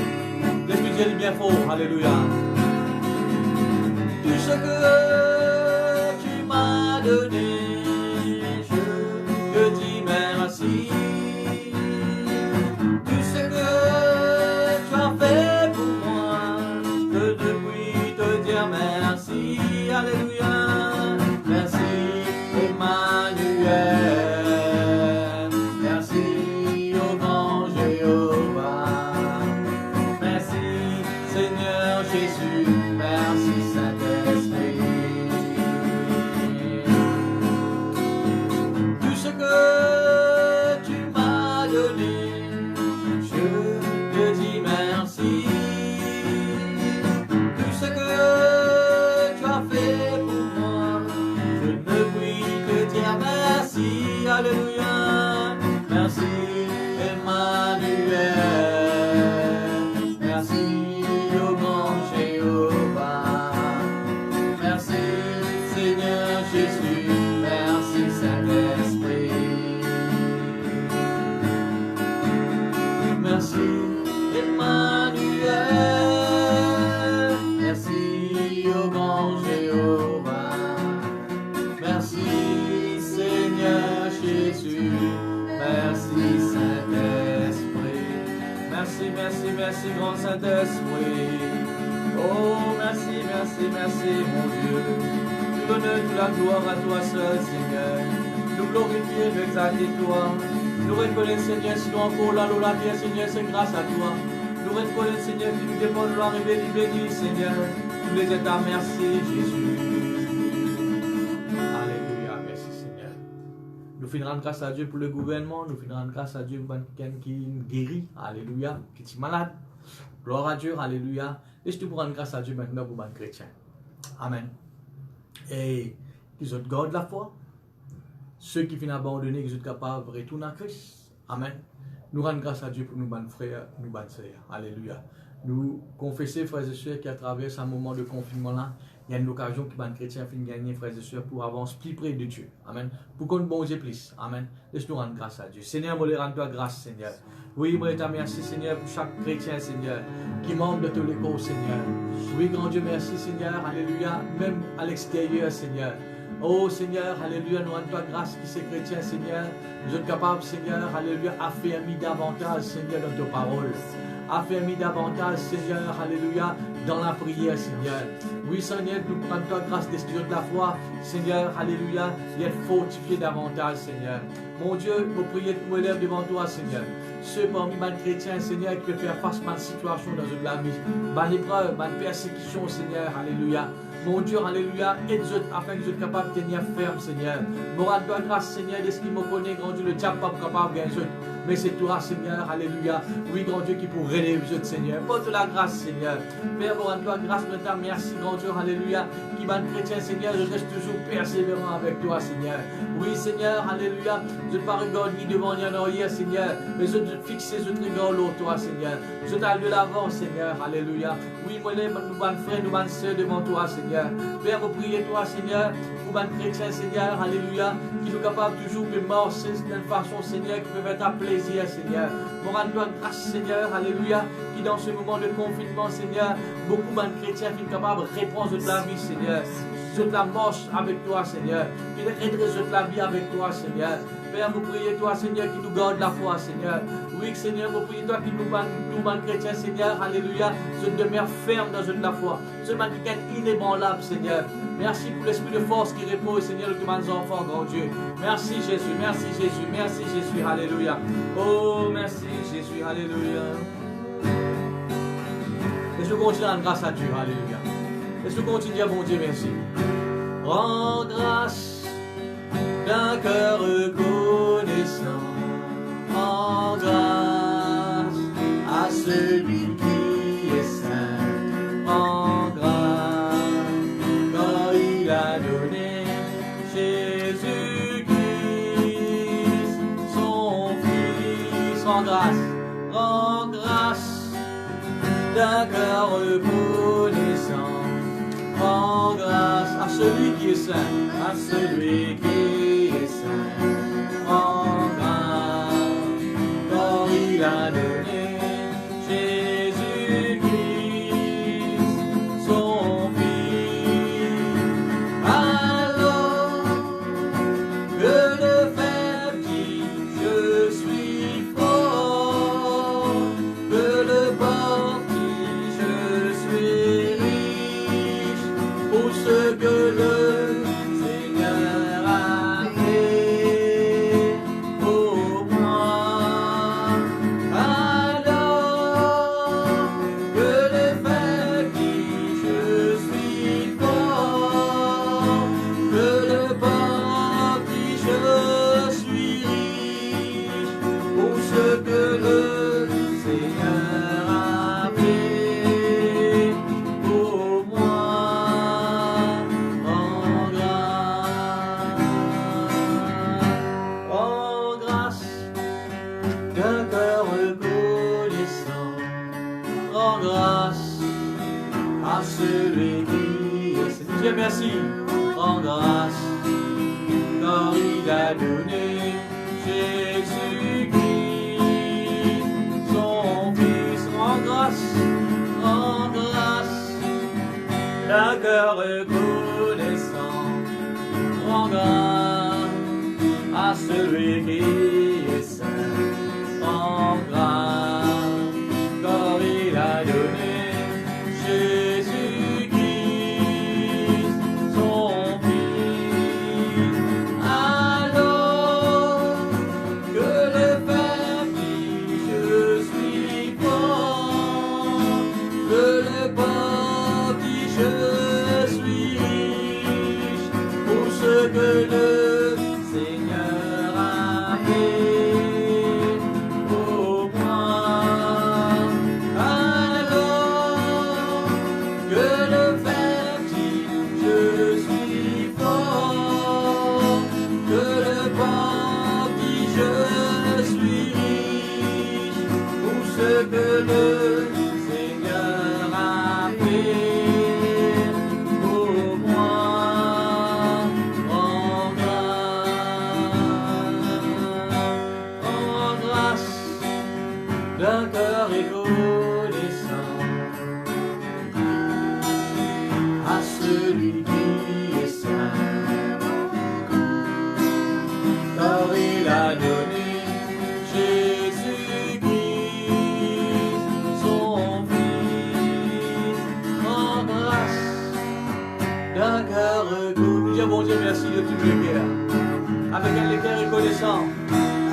Laisse-lui dire bien fort, alléluia. Tout ce que tu m'as donné, je te dis merci. Tout ce que tu as fait pour moi, je ne puis te dire merci, alléluia. Merci Emmanuel, merci au grand Jéhovah, merci Seigneur Jésus, merci Saint-Esprit. Tout ce que tu m'as donné, je te dis merci. Tout ce que tu as fait pour moi, je ne puis te dire merci, alléluia. Merci Emmanuel, merci au grand Jéhovah, merci Seigneur Jésus, merci Saint-Esprit. Merci Emmanuel, merci au grand Jéhovah, merci Seigneur Jésus, merci Saint-Esprit. Merci, merci, merci grand Saint-Esprit. Oh, merci, merci, merci mon Dieu. Tout l'honneur, toute la gloire à toi seul, Seigneur. Nous glorifier, nous exalter toi. Nous reconnaissons, Seigneur, si nous encore là, nous la terre, Seigneur, c'est grâce à toi. Nous reconnaissons, Seigneur, qui nous dépend de gloire et béni, Seigneur. Tous les états, merci, Jésus. Alléluia, merci, Seigneur. Nous finirons grâce à Dieu pour le gouvernement. Nous finirons grâce à Dieu pour quelqu'un qui guérit. Alléluia. Qui est malade. Gloire à Dieu. Alléluia. Laisse-nous pour rendre grâce à Dieu maintenant pour les chrétiens. Amen. Et qu'ils ont gardé la foi. Ceux qui finissent abandonner, qu'ils sont capables de retourner à Christ. Amen. Nous rendons grâce à Dieu pour nous, bonnes frères, nous, bonnes sœurs. Alléluia. Nous confessons, frères et sœurs, qu'à travers un moment de confinement-là, il y a une occasion que les chrétiens finissent gagner, frères et sœurs, pour avancer plus près de Dieu. Amen. Pour qu'on bon Dieu plus. Amen. Laisse-nous rendre grâce à Dieu. Seigneur, je rends toi grâce, Seigneur. Oui, je te remercie, Seigneur, pour chaque chrétien, Seigneur, qui membre de ton école, Seigneur. Oui, grand Dieu, merci, Seigneur. Alléluia. Même à l'extérieur, Seigneur. Oh Seigneur, alléluia, nous rendons toi grâce qui c'est chrétien, Seigneur. Nous sommes capables, Seigneur, alléluia, affermir davantage, Seigneur, dans tes paroles. Affermir davantage, Seigneur, alléluia, dans la prière, Seigneur. Oui, Seigneur, nous rendons toi grâce des studios de la foi, Seigneur, alléluia, et être fortifié davantage, Seigneur. Mon Dieu, nous prions, nous élève devant toi, Seigneur. Ceux parmi les chrétiens, Seigneur, qui peuvent faire face à ma situation dans une la vie, ma épreuve, ma persécution, Seigneur, alléluia. Mon Dieu, alléluia, aide-nous afin que je sois capable de tenir ferme, Seigneur. Nous rendons grâce, Seigneur, de ce qui me connaît, grand Dieu, le diable pas capable de gagner. Mais c'est toi, Seigneur, alléluia. Oui, grand Dieu, qui pour relever vous, Seigneur. Porte la grâce, Seigneur. Père, nous rendons grâce maintenant. Merci, grand Dieu, alléluia. Qui va chrétien, Seigneur, je reste toujours persévérant avec toi, Seigneur. Oui, Seigneur, alléluia. Je ne pas regarder ni devant ni en arrière, Seigneur. Mais je te fixe, je te regarde l'autre, toi, Seigneur. Je t'allume l'avant, Seigneur, alléluia. Oui, moi, nous, bonnes frères, nous, bonnes sœurs devant toi, Seigneur. Père, vous priez toi, Seigneur, pour les chrétiens, Seigneur, alléluia, qui sont capables toujours de marcher d'une façon, Seigneur, qui peuvent être à plaisir, Seigneur. Pour rendre grâce, Seigneur, alléluia, qui dans ce moment de confinement, Seigneur, beaucoup de chrétiens qui sont capables de répondre de la vie, Seigneur. Je la marche avec toi, Seigneur, qui résout la vie avec toi, Seigneur. Père, vous priez toi, Seigneur, qui nous garde la foi, Seigneur. Oui, Seigneur, vous priez toi qui nous banne chrétiens, Seigneur, alléluia. Je demeure ferme dans une la foi. Ce man qui est inébranlable, Seigneur. Merci pour l'esprit de force qui repose, Seigneur, de tous mes enfants, grand Dieu. Merci Jésus, merci Jésus, merci Jésus, alléluia. Oh, merci Jésus, alléluia. Laisse-nous continuer à rendre grâce à Dieu, alléluia. Laisse-nous continuer à bon Dieu, merci. Rends grâce d'un cœur reconnaissant. Rends grâce à celui rends grâce d'un cœur reconnaissant. Rends grâce à celui qui est saint, à celui qui est saint. Rends grâce, car il a donné Jésus-Christ, son Fils. Alors que le faible dit, je suis fort, que le pauvre dit, je suis riche, pour ce que le Seigneur a fait pour moi. Alors que le faible dit, je suis fort, que le pauvre dit, je suis riche, pour ce que le Seigneur a fait pour moi. Rends grâce d'un cœur reconnaissant. Rends grâce à celui qui est saint. Dieu merci. Rends grâce, car il a donné Jésus-Christ, son Fils. Rends grâce d'un cœur reconnaissant. Rends grâce à celui qui est saint. Rends grâce, car il a donné Jésus-Christ, son Fils. Alors que le Père dit, je suis fort, que le pauvre dit, je suis riche, pour ce que le Seigneur a fait pour moi. Alors que le Père dit, je suis fort, que le pauvre dit, je suis riche, pour ce que le Seigneur a fait pour moi. Rends grâce d'un cœur reconnaissant à celui qui est saint, car il a donné Jésus-Christ, son Fils. Rends grâce d'un cœur reconnaissant. Dieu bon Dieu, merci de tout le cœur, avec un cœur reconnaissant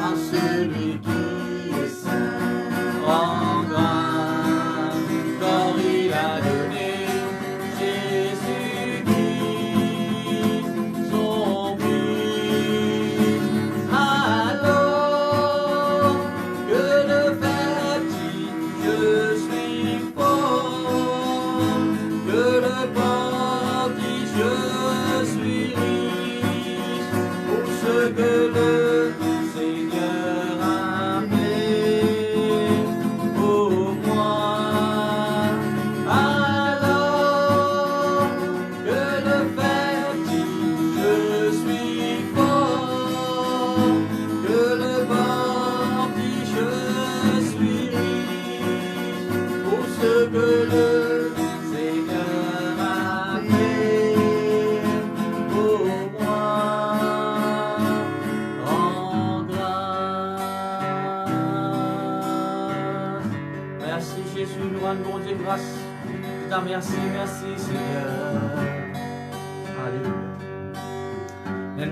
à celui qui est saint. Rends grâce, car il a donné Jésus-Christ, son Fils. Alors que le Père dit, je suis fort, que le pauvre dit, je suis riche, pour ce que le Seigneur a fait pour moi. Alors que le Père dit, je suis fort, que le pauvre dit, je suis riche, pour ce que le Seigneur a fait pour moi. Rends grâce. Merci Jésus, nous rendons Dieu grâce. Merci, merci Seigneur. Alléluia.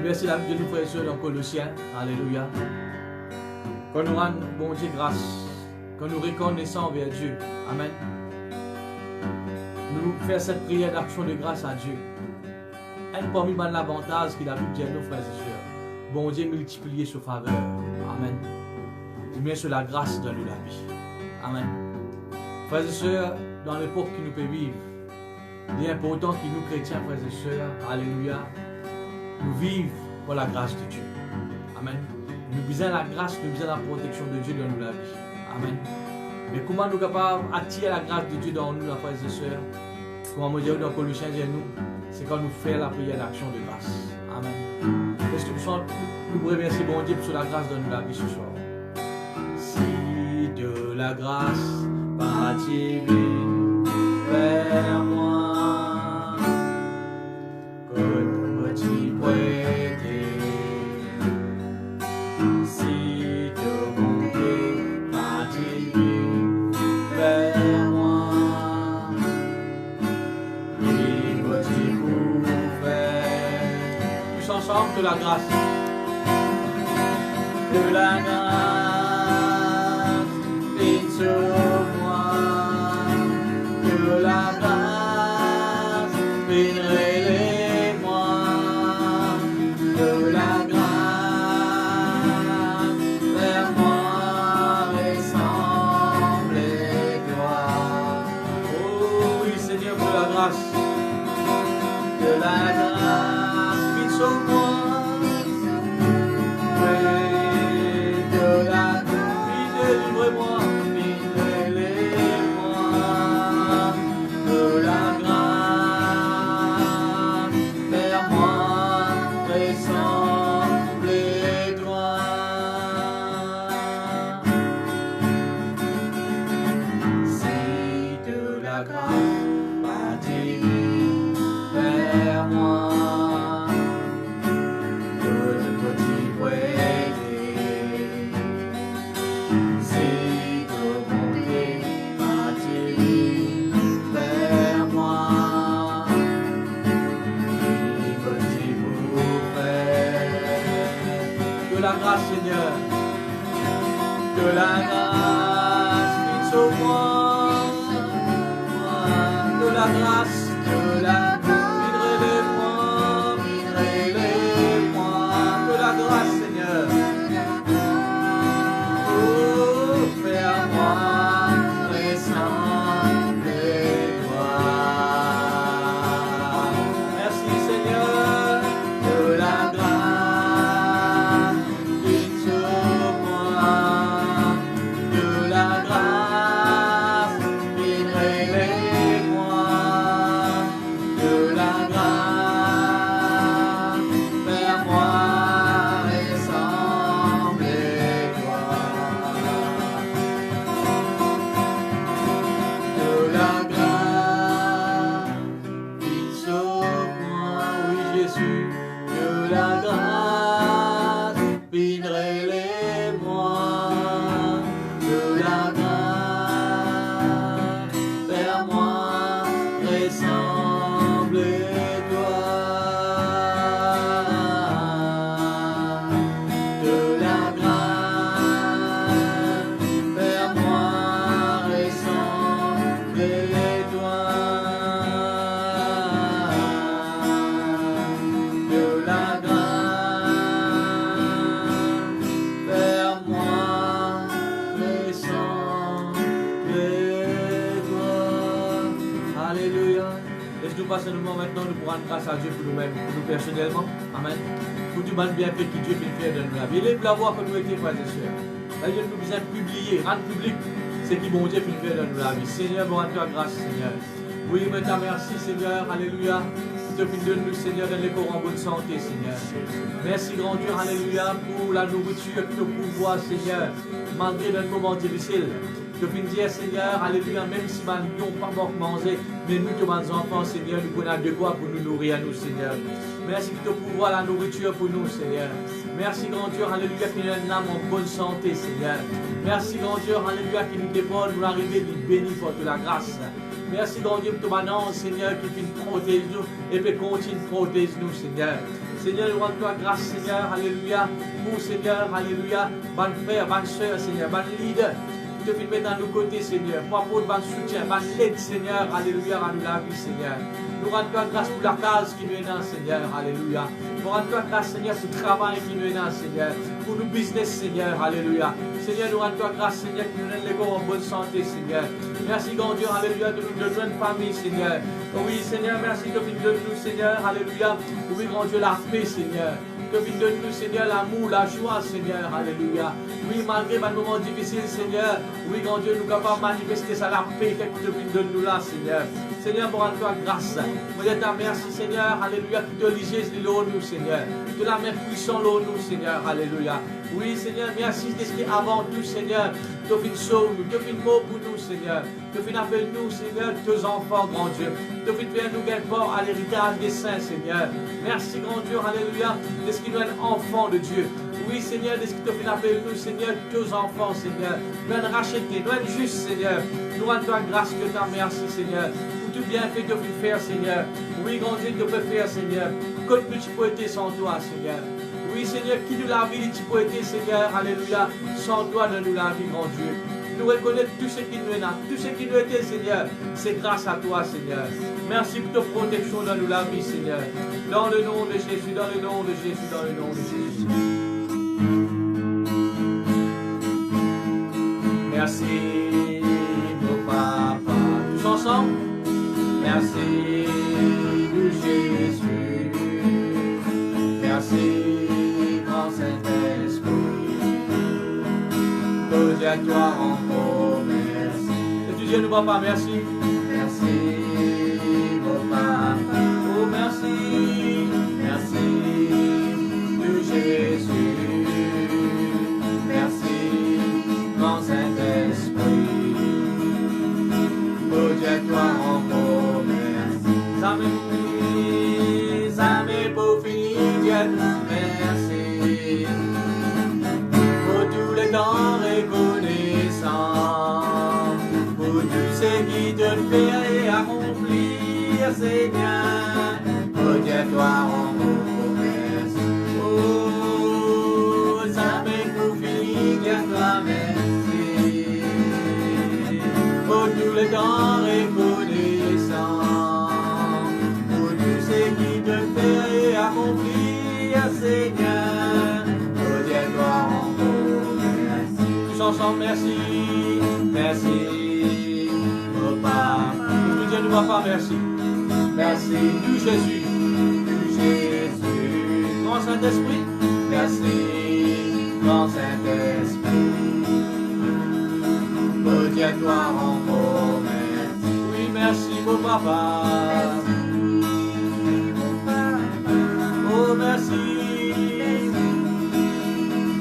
Merci la vie de nous frères et sœurs dans Colossiens. Alléluia. Quand nous rendons bon Dieu grâce, quand nous reconnaissons envers Dieu. Amen. Nous faisons cette prière d'action de grâce à Dieu. Un parmi l'avantage qu'il a vu dire nos frères et sœurs. Bon Dieu multiplier sur faveur. Amen. Ou bien sur la grâce dans la vie. Amen. Frères et sœurs, dans l'époque qui nous peut vivre, il est important que nous chrétiens, frères et sœurs, alléluia, nous vivons pour la grâce de Dieu. Amen. Nous besoin de la grâce, nous besoin de la protection de Dieu dans nous la vie. Amen. Mais comment nous sommes capables d'attirer la grâce de Dieu dans nous, la frères et sœurs? Comment nous dire dans Colossiens, c'est quand nous faisons la prière d'action de grâce. Amen. Est-ce que nous pouvons remercier bon Dieu pour la grâce dans nous la vie ce soir? Si de la grâce par divine vers moi, que petit prêter, si de bonté par divine vers moi, et petit pour faire, tous ensemble de la grâce, de la grâce. Sur moi, que la grâce viendrait moi, que la grâce vers moi ressemble toi. Oh oui Seigneur, que la grâce vienne sur moi. Oui, que la grâce délivre-moi. Seigneur, que la grâce vienne sur moi, que la grâce relève-moi, que la grâce, Seigneur, oh, fais-moi ressembler toi. Merci, Seigneur, que la grâce. Maintenant, nous pourrons grâce à Dieu pour nous-mêmes, pour nous personnellement. Amen. Pour tout le bien fait que Dieu fait faire de nous la vie. Élève la voix que nous étions, frères et sœurs. D'ailleurs, nous besoin publier, rendre public ce qui bon Dieu fait faire de nous la vie. Seigneur, bon à toi grâce, Seigneur. Oui, mais ta merci, Seigneur. Alléluia. Te de nous, Seigneur, dans les corps en bonne santé, Seigneur. Merci, grand Dieu, alléluia, pour la nourriture que nous pouvons, Seigneur, malgré notre moment difficile. Je viens dire, Seigneur, alléluia, même si nous n'avons pas encore mangé, mais nous, tous nos enfants, Seigneur, nous prenons de quoi pour nous nourrir à nous, Seigneur. Merci pour pouvoir la nourriture pour nous, Seigneur. Merci, grand Dieu, alléluia, qui nous donne l'âme en bonne santé, Seigneur. Merci, grand Dieu, alléluia, qui nous dépend pour arriver, nous bénir pour de la grâce. Merci, grand Dieu, pour ton nom, Seigneur, qui vient protéger nous et peut continuer de protéger nous, Seigneur. Seigneur, nous rendons toi grâce, Seigneur, alléluia, pour Seigneur, alléluia, bonne frère, bonne soeur, Seigneur, bonne leader. Te fais mettre dans nos côtés, Seigneur, pour apporter votre soutien, votre aide, Seigneur, alléluia, à nous la vie, Seigneur. Nous rendons toi grâce pour la case qui nous est dans, Seigneur, alléluia. Nous rendons toi grâce, Seigneur, pour le travail qui nous est dans, Seigneur, pour nos business, Seigneur, alléluia. Seigneur, nous rendons toi grâce, Seigneur, que nous donnes les corps en bonne santé, Seigneur. Merci, grand Dieu, alléluia, de nous donner une famille, Seigneur. Oui, Seigneur, merci de nous, Seigneur, alléluia. Oui, grand Dieu, la paix, Seigneur. Que vient de nous, Seigneur, l'amour, la joie, Seigneur, alléluia. Oui, malgré un moment difficile, Seigneur, oui, grand Dieu, nous sommes capables de manifester ça, la paix que tu viens de nous là, Seigneur. Seigneur, pour rendre toi grâce. Vous êtes à merci, Seigneur, alléluia, qui te ligez l'eau nous, Seigneur. Que la main puissante l'eau nous, Seigneur, alléluia. Oui, Seigneur, merci de ce qui est avant tout, Seigneur. Tu viens sauver nous, tu viens mot pour nous, Seigneur. Tu viens appeler nous, Seigneur, tes enfants, grand Dieu. Tu viens faire nous gagner port à l'héritage des saints, Seigneur. Merci, grand Dieu, alléluia, de ce qui nous est enfant de Dieu. Oui, Seigneur, de ce qui te vient appeler nous, Seigneur, tes enfants, Seigneur. Nous sommes rachetés, nous sommes justes, Seigneur. Nous rendons toi grâce que ta merci, Seigneur. Pour tout bien fait que tu peux faire, Seigneur. Oui, grand Dieu, que tu peux faire, Seigneur. Que tu peux être sans toi, Seigneur. Oui, Seigneur, qui nous la vie, tu peux être, Seigneur, alléluia. Sans toi, donne-nous la vie, grand Dieu. Nous reconnaissons tout ce qui nous est là, tout ce qui nous était, Seigneur. C'est grâce à toi, Seigneur. Merci pour ta protection dans nous la vie, Seigneur. Dans le nom de Jésus, dans le nom de Jésus, dans le nom de Jésus. Merci, mon papa. Tous ensemble. Merci, Jésus. Merci, grand Saint-Esprit. Dieu à toi encore merci. Et tu dis nous papa merci. Merci mon papa. Oh merci. Merci de Jésus. Merci grand Saint-Esprit. Oh Dieu à toi encore merci. Ça m'est pour finir Dieu merci. Pour tous les temps reconnaissant, pour tout ce qui te fait accomplir, Seigneur, oh Dieu, toi encore merci. Oh, ça m'est pour finir, Dieu, toi merci. Pour tous les temps reconnaissant, pour tout ce qui te fait accomplir, Seigneur, oh Dieu, toi encore merci. Tous ensemble, merci, merci, oh Papa. Tout Dieu nous va pas, merci. Merci, du Jésus, grand Saint-Esprit, merci, grand Saint-Esprit. Oh Dieu, toi encore merci. Oui, merci, mon Papa. Oh, merci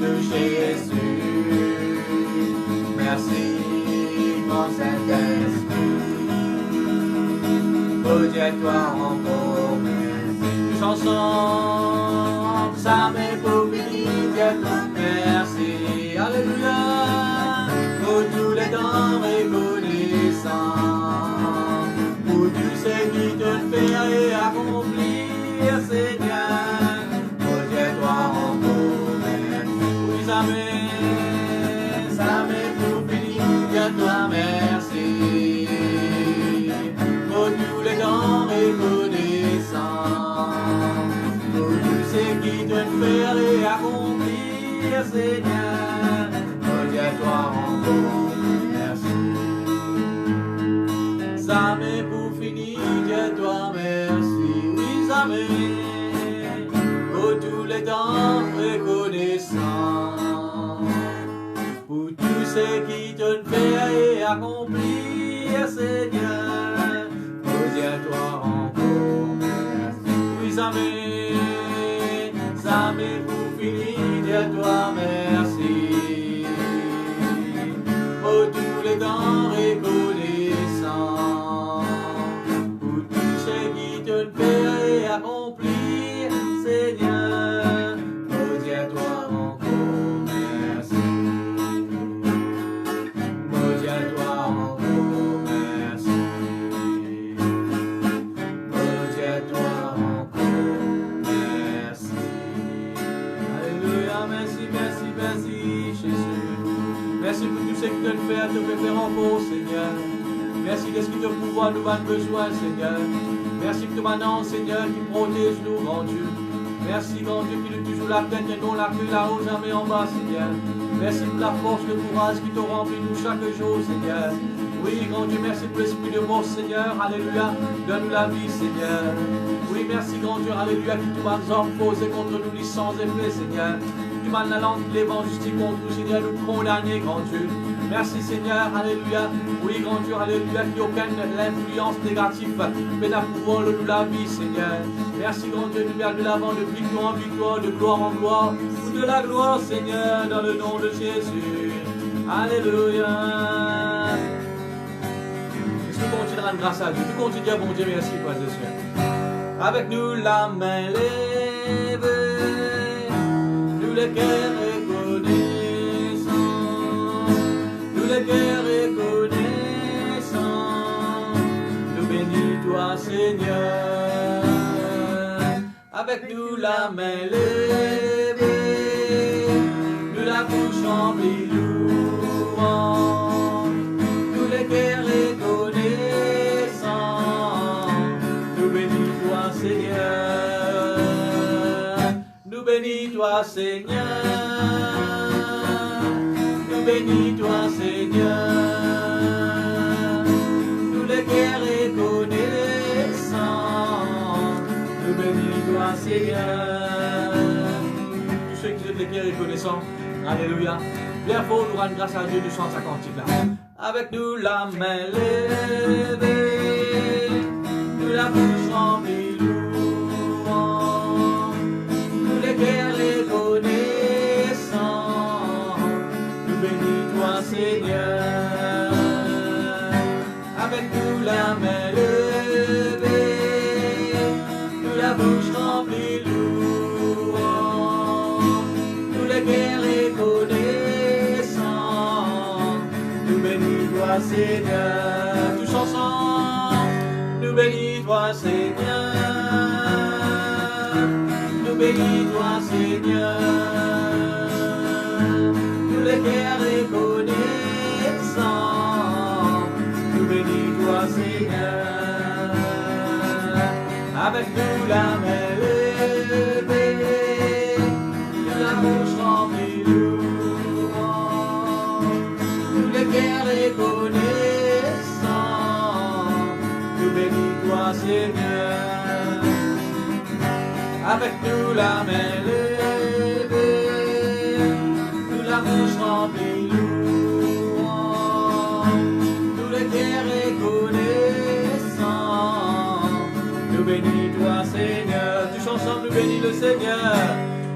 de Jésus. Merci, grand Saint-Esprit. Oh Dieu, toi encore merci. Tous ensemble, ça m'est pour bénir, Dieu, toi merci. Alléluia. Pour tous les temps reconnaissants, pour tout ce qui te fait accomplir, Seigneur. Oh Dieu, toi encore merci. Oui, ça m'est pour bénir, Dieu, toi merci. Pour tous les temps reconnaissants, pour tout ce qui te fait accomplir, Seigneur. Oh Dieu, toi encore merci. Ça m'est pour finir, Dieu, toi merci. Oui, ça m'est pour tous les temps reconnaissant, pour tout ce qui te fait accomplir, Seigneur. Oh Dieu, toi encore merci. Oui, ça m'est pour finir, Dieu, toi merci. Pour tous les temps reconnaissant, pour tout ce qui te fait accomplir, Seigneur. Oh Dieu, toi encore merci. Oh Dieu, toi encore merci. Oh Dieu, toi encore merci. Alléluia, merci, merci, merci, Jésus. Merci pour tout ce que tu te fais encore, Seigneur. Merci de ce qui te pouvoir nous avons besoin, Seigneur. Merci pour tout maintenant, Seigneur, qui protège nous, grand Dieu. Merci, grand Dieu, qui nous toujours la tête et non la queue là-haut, jamais en bas, Seigneur. Merci pour la force, le courage qui te remplit nous chaque jour, Seigneur. Oui, grand Dieu, merci pour l'esprit de mort, Seigneur. Alléluia. Donne-nous la vie, Seigneur. Oui, merci, grand Dieu. Alléluia. Qui tu m'as posé contre nous, les sans effet, Seigneur. Tu m'as la langue qui les vend justice contre nous, Seigneur. Nous condamner, grand Dieu. Merci, Seigneur. Alléluia. Oui, grand Dieu. Alléluia. Qu'il n'y ait aucune influence négative. Mais la pouvoir de nous la vie, Seigneur. Merci, grand Dieu. Nous vers de l'avant, de victoire en victoire, de gloire en gloire. Ou de la gloire, Seigneur, dans le nom de Jésus. Alléluia. Nous continuons à rendre grâce à Dieu. Nous continuons à dire, bon Dieu, merci, frères et sœurs. Avec nous, la main levée, nous les cœurs reconnaissants, nous les cœurs reconnaissants, nous bénis toi, Seigneur. Avec nous, la main levée, nous la bouche remplie louange, nous les cœurs nous bénis toi, Seigneur. Nous bénis toi, Seigneur. Nous les cœurs reconnaissants. Nous bénis toi, Seigneur. Tous ceux qui sont les cœurs reconnaissants, alléluia. Bien fort, nous rendons grâce à Dieu du chant sa cantique là. Avec nous la main levée, nous la bouche remplie. Cœur reconnaissant, nous bénis toi, Seigneur. Avec nous la main levée, nous la bouche remplie louange, nous les cœurs reconnaissants, nous bénis toi, Seigneur. Tous ensemble, nous bénis toi, Seigneur. Nous bénis toi, Seigneur. Nous les cœurs reconnaissants. Nous bénis toi, Seigneur. Avec nous la main levée, nous la bouche remplie louange. Nous les cœurs reconnaissants. Nous bénis toi, Seigneur. Avec nous la main levée, nous la bouche remplie louange, nous les cœurs reconnaissants, nous bénis toi, Seigneur. Tous ensemble, nous bénis le Seigneur.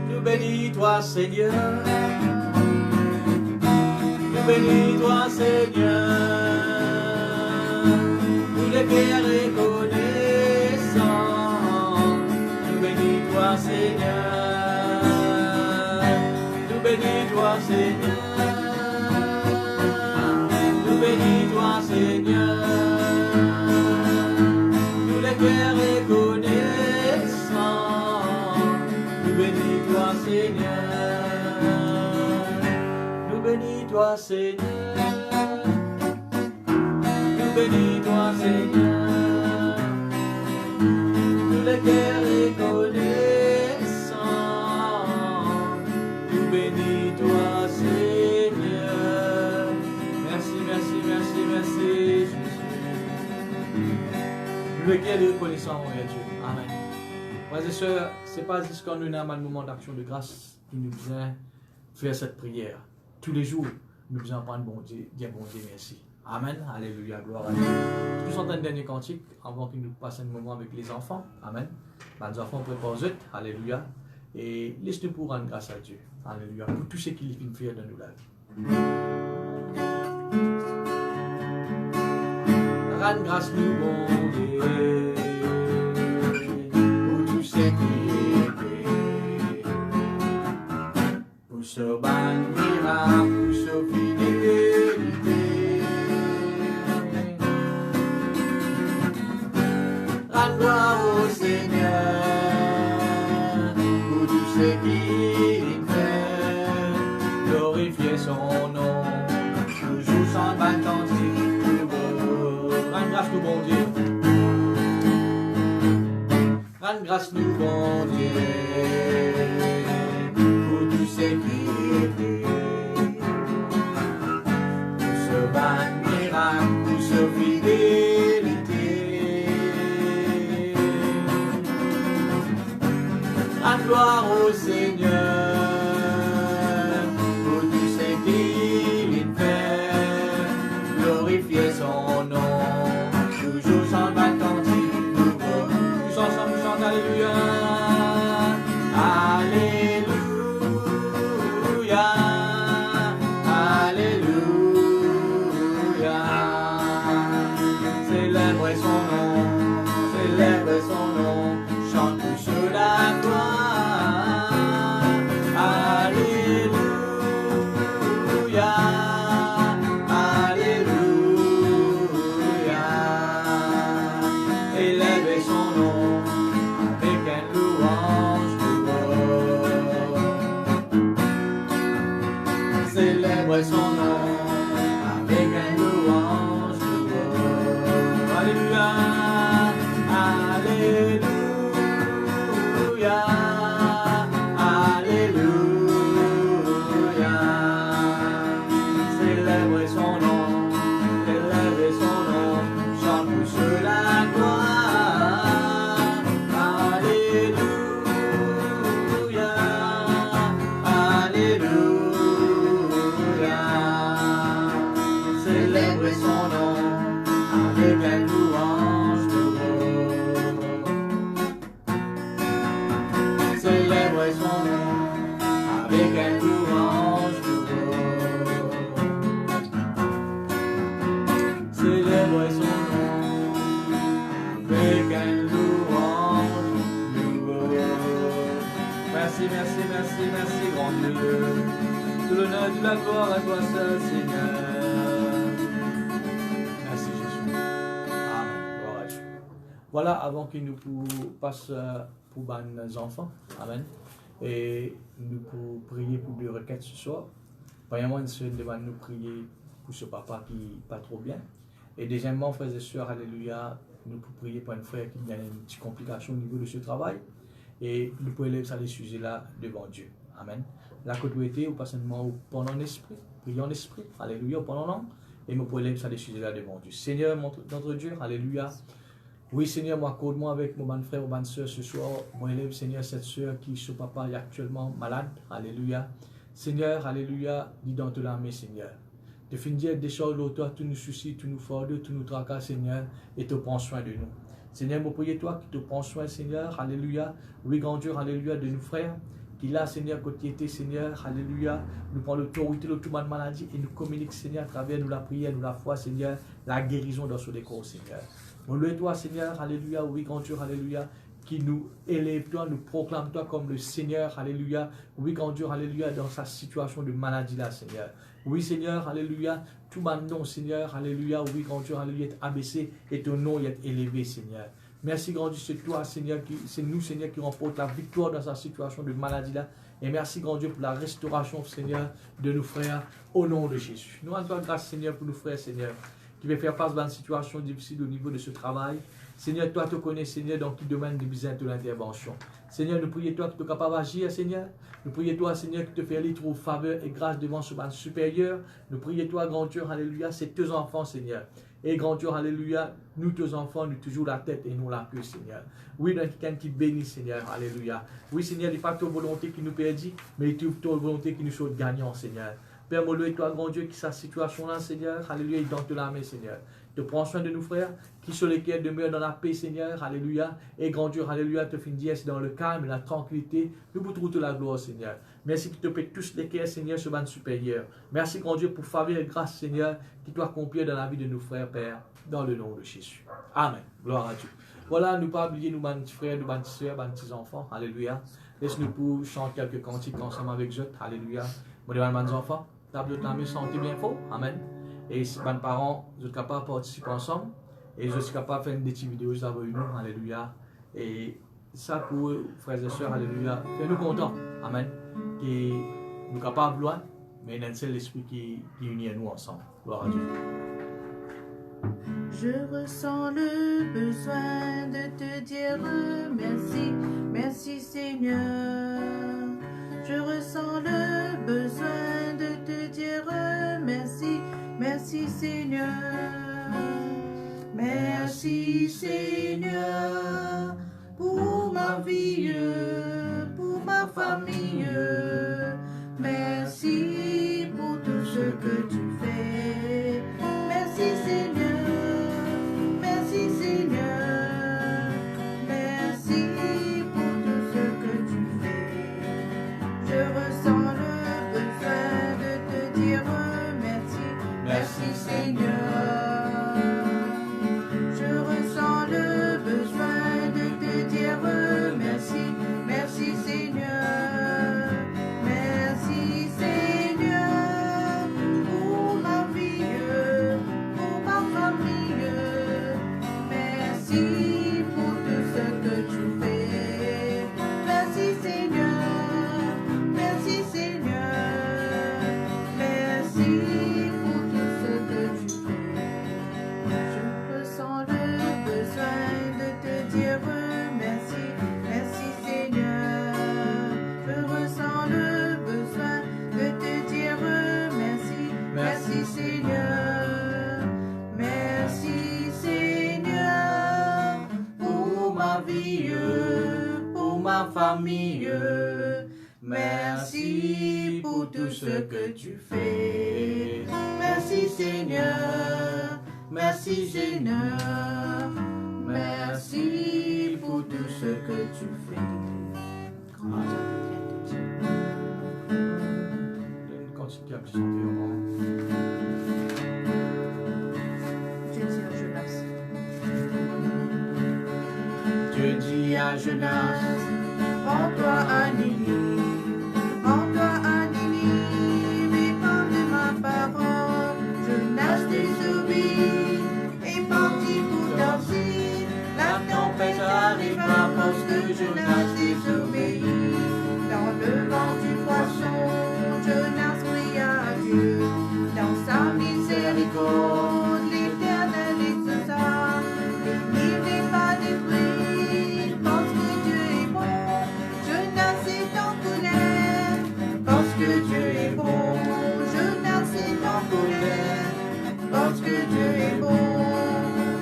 Nous bénis toi, Seigneur. Nous bénis toi, Seigneur. Nous les cœurs reconnaissants. Seigneur, nous bénis toi, Seigneur, nous bénis toi, Seigneur, nous les cœurs reconnaissants, nous bénis toi, Seigneur, nous bénis toi, Seigneur, nous bénis toi, Seigneur, nous les cœurs reconnaissants. Bénis toi, Seigneur. Merci, merci, merci, merci, Jésus. Le cœur de reconnaissance envers Dieu. Amen. Frères et sœurs, ce n'est pas juste quand nous avons un moment d'action de grâce qui nous vient faire cette prière. Tous les jours, nous devons prendre bon Dieu, dire bon Dieu merci. Amen. Alléluia, gloire à Dieu. Nous sommes en dernier cantique avant que nous passions un moment avec les enfants. Amen. Les enfants préparent eux. Alléluia. Et laisse-nous pour rendre grâce à Dieu. Alléluia. Pour tout ce qu'il vient faire dans nos lives. Rendre grâce nous, bon Dieu, pour tout ce qui est fait. Pour ce ban miracle, pour ce fidélité. Rendre gloire au Seigneur. Ce qu'il fait, glorifier son nom, toujours sans vacances, rendre grâce nous bon Dieu, rendre grâce nous bon Dieu, pour tout ce qu'il fait, la gloire au Seigneur pour tout ce qu'il fait. Glorifiez son nom, toujours chante cantique nouveau. Tous ensemble chante Alléluia. Alléluia. Alléluia. Célébrez son nom, célébrez son nom, chante tous la gloire. Alléluia. Alléluia. Élevez son nom avec un louange nouveau. Célébrez son nom avec un louange nouveau. Alléluia. Alléluia. Alléluia. Célébrez son nom, célébrez son nom, chante tous la gloire. Alléluia. Alléluia. Célébrez son nom avec un louange nouveau. Célébrez son nom avec un louange nouveau. Célébrez son nom avec un louange nouveau. Merci, merci, merci, merci, grand Dieu. Tout l'honneur, toute la gloire à toi seul, Seigneur. Merci, Jésus. Amen. Gloire à Dieu. Voilà, avant que nous passions pour les enfants. Amen. Et nous pour prier pour des requêtes ce soir. Premièrement, nous demandons nous prier pour ce papa qui n'est pas trop bien. Et deuxièmement, frères et sœurs, alléluia, nous pour prier pour un frère qui a une petite complication au niveau de ce travail. Et nous pouvons élever ça les sujets là devant Dieu. Amen. La côté ou pas seulement pendant l'esprit, prions en esprit, alléluia, pendant l'an. Et nous pouvons élever ça les sujets là devant Dieu. Seigneur, notre Dieu, alléluia. Oui, Seigneur, moi, accorde-moi avec mon bon frère ou bonne soeur ce soir. Moi, élève, Seigneur, cette soeur qui, ce papa, est actuellement malade. Alléluia. Seigneur, alléluia, dis dans toute la main, Seigneur. De finir des choses l'auteur, tous nous soucis, tous nous fardeaux, tous nous tracas, Seigneur, et te prends soin de nous. Seigneur, moi, prie toi qui te prends soin, Seigneur, alléluia. Oui, grand Dieu, alléluia, de nos frères. Qui là, Seigneur, côté était, Seigneur, alléluia, nous prend l'autorité de toute maladie et nous communique, Seigneur, à travers nous la prière, nous la foi, Seigneur, la guérison dans ce décor, Seigneur. On loue toi, Seigneur, alléluia, oui, grand Dieu, alléluia, qui nous élève toi, nous proclame toi comme le Seigneur, alléluia, oui, grand Dieu, alléluia, dans sa situation de maladie là, Seigneur. Oui, Seigneur, alléluia, tout maintenant, Seigneur, alléluia, oui, grand Dieu, alléluia, est abaissé et ton nom est élevé, Seigneur. Merci, grand Dieu, c'est toi, Seigneur, c'est nous, Seigneur, qui remporte la victoire dans sa situation de maladie là. Et merci, grand Dieu, pour la restauration, Seigneur, de nos frères, au nom de Jésus. Nous rendons grâce, Seigneur, pour nos frères, Seigneur, qui veulent faire face à une situation difficile au niveau de ce travail. Seigneur, toi, tu connais, Seigneur, dans qui domaine de besoin de l'intervention. Seigneur, nous prions toi qui es capable d'agir, Seigneur. Nous prions toi, Seigneur, qui te fait aller trouver faveur et grâce devant ce ban supérieur. Nous prions toi, grand Dieu, alléluia, c'est tes enfants, Seigneur. Et grand Dieu, alléluia, nous, tes enfants, nous toujours la tête et nous la queue, Seigneur. Oui, dans quelqu'un qui bénit, Seigneur, alléluia. Oui, Seigneur, il n'est pas ta volonté qui nous perdit, mais il est ta volonté qui nous soit gagnant, Seigneur. Père, moi, et toi, grand Dieu, qui sa situation là, Seigneur, alléluia, il donne la main, Seigneur. Te prends soin de nous, frères, qui sont lesquels demeurent dans la paix, Seigneur, alléluia. Et grand Dieu, alléluia, te finis dans le calme et la tranquillité. Nous vous trouvons la gloire, Seigneur. Merci qui te paie tous les cœurs, Seigneur, ce ban supérieur. Merci, grand Dieu, pour faveur et grâce, Seigneur, qui doit accomplir dans la vie de nos frères, Père, dans le nom de Jésus. Amen. Gloire à Dieu. Voilà, nous pas oublier, nous, petits frères, nous, petites soeurs, nos petits enfants. Alléluia. Laisse-nous pour chanter quelques cantiques ensemble avec eux. Alléluia. Moi, mes enfants, table de la maison, sentez bien fort. Amen. Et si mes parents, vous êtes capables de participer ensemble. Et je suis capable de faire des petites vidéos avec nous. Alléluia. Et ça pour frères et sœurs, alléluia. Fais-nous contents. Amen. Et nous sommes capables de loin, mais il y a un seul esprit qui unit nous ensemble. Gloire à Dieu. Je ressens le besoin de te dire merci, merci Seigneur. Je ressens le besoin de te dire merci, merci Seigneur. Merci Seigneur pour ma vie, pour ma famille. Merci pour tout ce que tu fais. Merci Seigneur, merci Seigneur. Merci pour tout ce que tu fais. Continue à chanter au moment. Dieu dit à Jonas, prends-toi à Ninive, prends-toi à Ninive, et parle de ma parole. Jonas désobéit et partit pour Tarsis. La tempête arriva parce que Jonas désobéit. Dans le vent du poisson, Jonas pria à Dieu. Dans sa miséricorde, l'Éternel exauça. Ninive n'est pas détruite parce que Dieu est bon. Jonas est en colère parce que Dieu est bon. Jonas est en colère parce que Dieu est bon.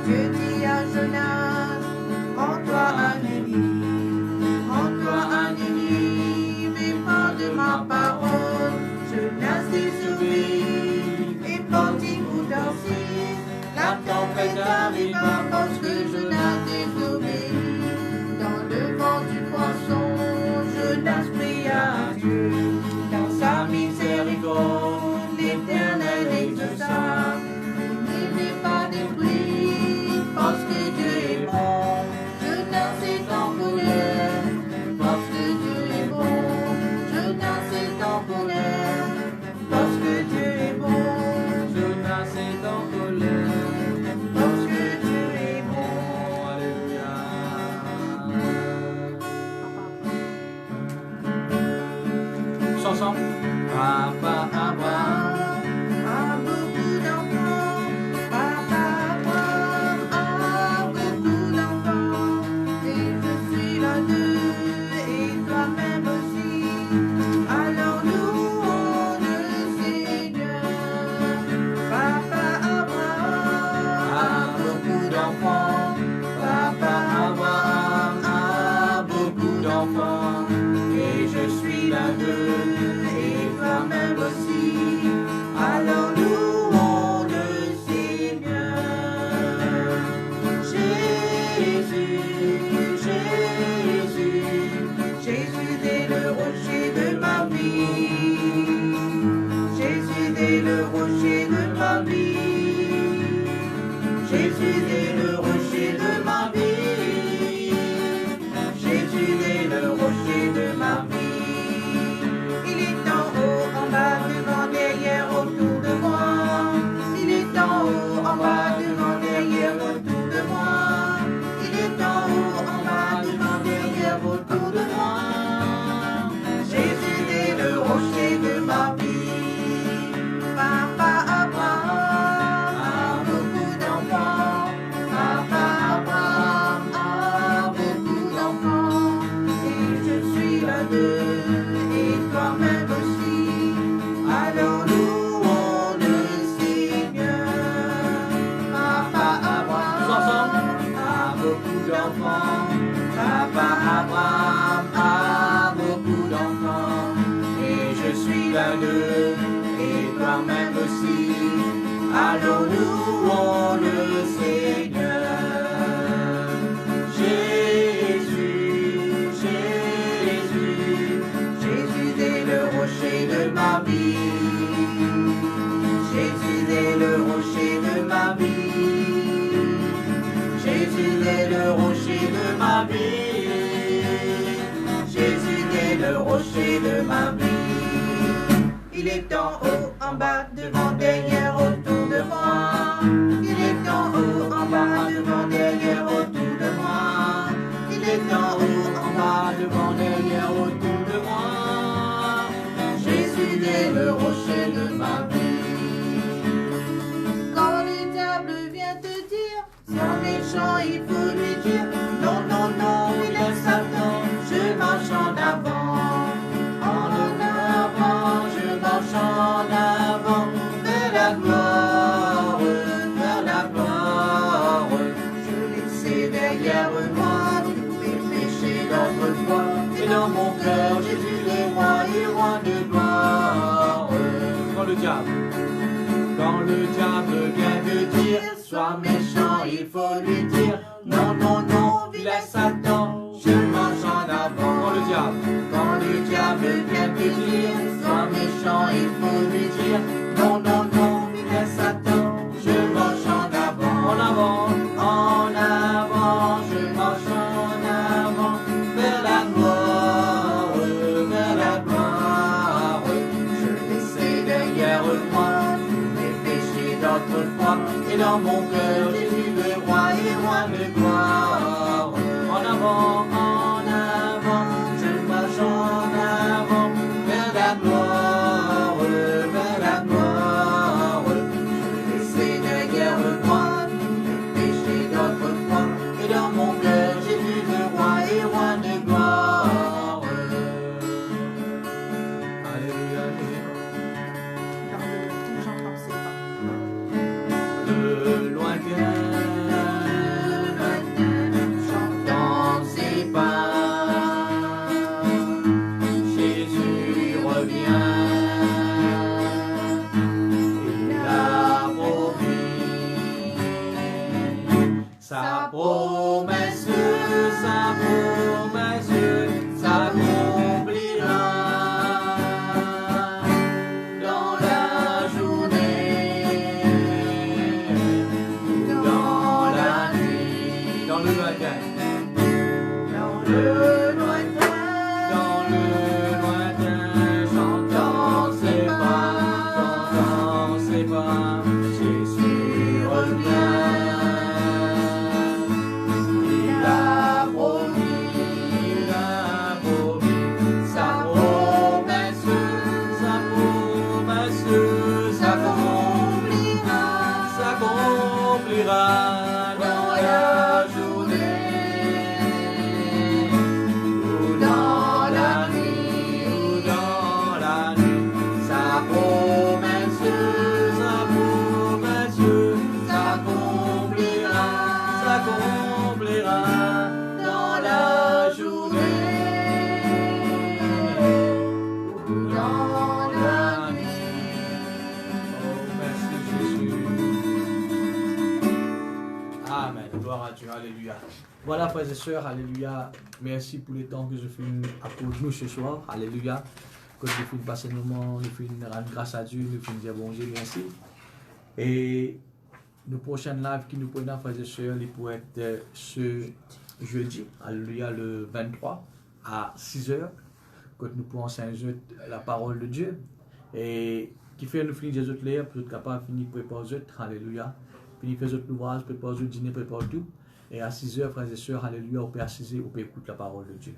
Dieu dit à Jonas, rends-toi à Ninive, rends-toi à Ninive et parle de ma parole. Jonas désobéit et partit pour Tarsis. La tempête arriva parce que Jonas désobéit. Dans le vent du poisson, Jonas pria à Dieu. Dans sa miséricorde, l'Éternel exauça. Ninive n'est pas détruite parce que Dieu est bon. Jonas est en colère parce que Dieu est bon. Jonas est en colère parce que Dieu est bon. Jonas est en colère. Parce que Dieu est bon. Alléluia. Tous ensemble. Papa Abraham A beaucoup d'enfants, Papa Abraham a beaucoup d'enfants, et je suis l'un d'eux, et toi-même aussi. Alors louons le Seigneur. Papa Abraham a beaucoup d'enfants, Papa Abraham a beaucoup d'enfants, et je suis l'un d'eux, et toi-même aussi. Alors louons le Seigneur. Jésus, Jésus, Jésus est le rocher de ma vie. Jésus est le rocher de ma vie. Jésus est le rocher de ma vie. Jésus est le rocher de ma vie. Il est en haut, en bas, devant, derrière, autour de moi. Il est en haut, en bas, devant, derrière, autour de moi. Il est en haut, en bas, devant, derrière, autour de moi. Jésus est le rocher de ma vie. Papa Abraham a beaucoup d'enfants. Papa Abraham a beaucoup d'enfants. Et je suis l'un d'eux, et toi-même aussi. Alors louons le Seigneur. Papa Abraham a beaucoup d'enfants. Papa Abraham a beaucoup d'enfants. Et je suis l'un d'eux, et toi-même aussi. Alors louons le Seigneur. Jésus, Jésus, Jésus est le rocher de ma vie. Jésus est le rocher de ma vie. Jésus est le rocher de ma vie. Jésus est le rocher de ma vie. Il est en haut, en bas, devant, derrière, autour de moi. Il est en haut, en bas, devant, derrière, autour de moi. Il est en haut, en bas, devant, derrière, autour de moi. Jésus est le rocher de ma vie. Quand le diable vient te dire, sois méchant, il faut lui dire, non, non, non, il est Satan, je marche en avant. En avant, je marche en avant, vers la dans mon cœur, Jésus le roi et roi de gloire. Quand le diable vient te dire, Sois méchant, il faut lui dire, non, non, non, vilain Satan, je marche en avant. Quand le diable vient te dire, sois méchant, il faut lui dire, non, non, non, vilain Satan, je marche en avant. En avant, je marche en avant, vers la gloire, vers la gloire. Je laissais derrière moi mes péchés d'autrefois, et dans mon cœur, Jésus le roi et roi de gloire. En avant, je marche en avant, vers la gloire, vers la gloire. Je laissais derrière moi mes péchés d'autrefois, et dans mon cœur, Jésus le roi et roi de gloire. Alléluia. Le lointain, j'entends ses pas. Jésus revient, il a promis sa promesse s'accomplira dans la journée, dans la nuit, Dans le lointain. dans le lointain, j'entends ses pas, Jésus revient, il a promis sa promesse s'accomplira dans la journée ou dans la nuit, sa promesse s'accomplira. dans la journée ou dans la nuit. Oh, merci Jésus. Amen. Gloire à Dieu. Alléluia. Voilà, frères et sœurs, alléluia. Merci pour le temps que je fais à pour nous ce soir. Alléluia. Que je fais passer un moment, je fais rendre grâce à Dieu, je fais dire bon Dieu, merci. Et nos prochaines lives qui nous prennent, frères et sœurs, ils pourraient être ce jeudi, alléluia, le 23 à 6h, quand nous pourrons enseigner la parole de Dieu. Et qui fait nous finir des autres l'air, pour être capable de finir préparer les autres, alléluia. Finir faire les autres ouvrages, préparer le dîner, préparer tout. Et à 6h, frères et sœurs, alléluia, on peut assiser, on peut écouter la parole de Dieu.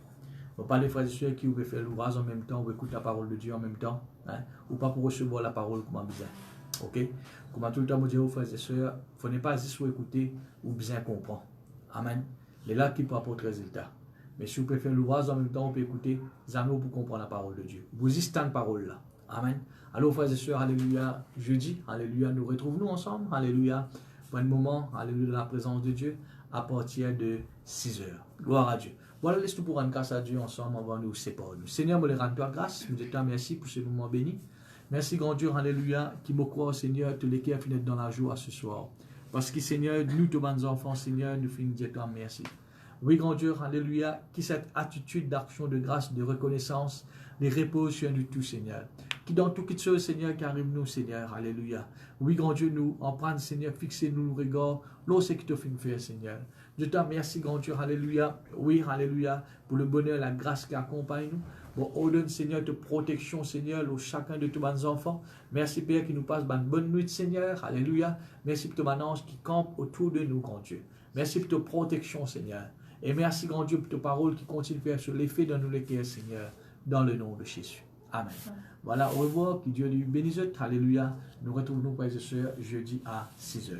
On parle des frères et sœurs qui peuvent faire l'ouvrage en même temps, ou écouter la parole de Dieu en même temps, hein, ou pas pour recevoir la parole comme besoin. Ok? Comme tout le temps, je dis aux frères et sœurs, il ne faut pas juste écouter ou bien comprendre. Amen. Les là qui peuvent apporter résultat. Mais si vous pouvez faire l'ouvrage en même temps, vous pouvez écouter, jamais pour comprendre la parole de Dieu. Vous y cette parole là. Amen. Alors, frères et sœurs, alléluia, jeudi, alléluia, nous retrouvons ensemble, alléluia, pour un moment, alléluia, dans la présence de Dieu, à partir de 6h. Gloire à Dieu. Voilà, laisse-nous pour rendre grâce à Dieu ensemble avant de nous séparer. Seigneur, me les rends toi grâce, nous te disons merci pour ce moment béni. Merci, grand Dieu, alléluia, qui me croit, Seigneur, te l'équerre finit dans la joie ce soir. Parce que, Seigneur, nous, tous nos enfants, Seigneur, nous finissons de dire toi merci. Oui, grand Dieu, alléluia, qui cette attitude d'action, de grâce, de reconnaissance, les repose sur nous tous, Seigneur. Qui dans toute chose, Seigneur, qui arrive nous, Seigneur, alléluia. Oui, grand Dieu, nous en prendre, Seigneur, fixez-nous le regard, lorsque tu fais faire, Seigneur. Je te remercie, grand Dieu, alléluia. Oui, alléluia, pour le bonheur, la grâce qui accompagne nous. Bon, ordonne, Seigneur, de protection, Seigneur, au chacun de tous nos enfants. Merci, Père, qui nous passe une bonne nuit, Seigneur. Alléluia. Merci pour ton ange qui campe autour de nous, grand Dieu. Merci pour ta protection, Seigneur. Et merci, grand Dieu, pour ta parole qui continue de faire sur l'effet dans nous les cœurs, Seigneur, dans le nom de Jésus. Amen. Voilà, au revoir. Que Dieu nous bénisse. Alléluia. Nous retrouvons, frères et sœurs, jeudi à 6h.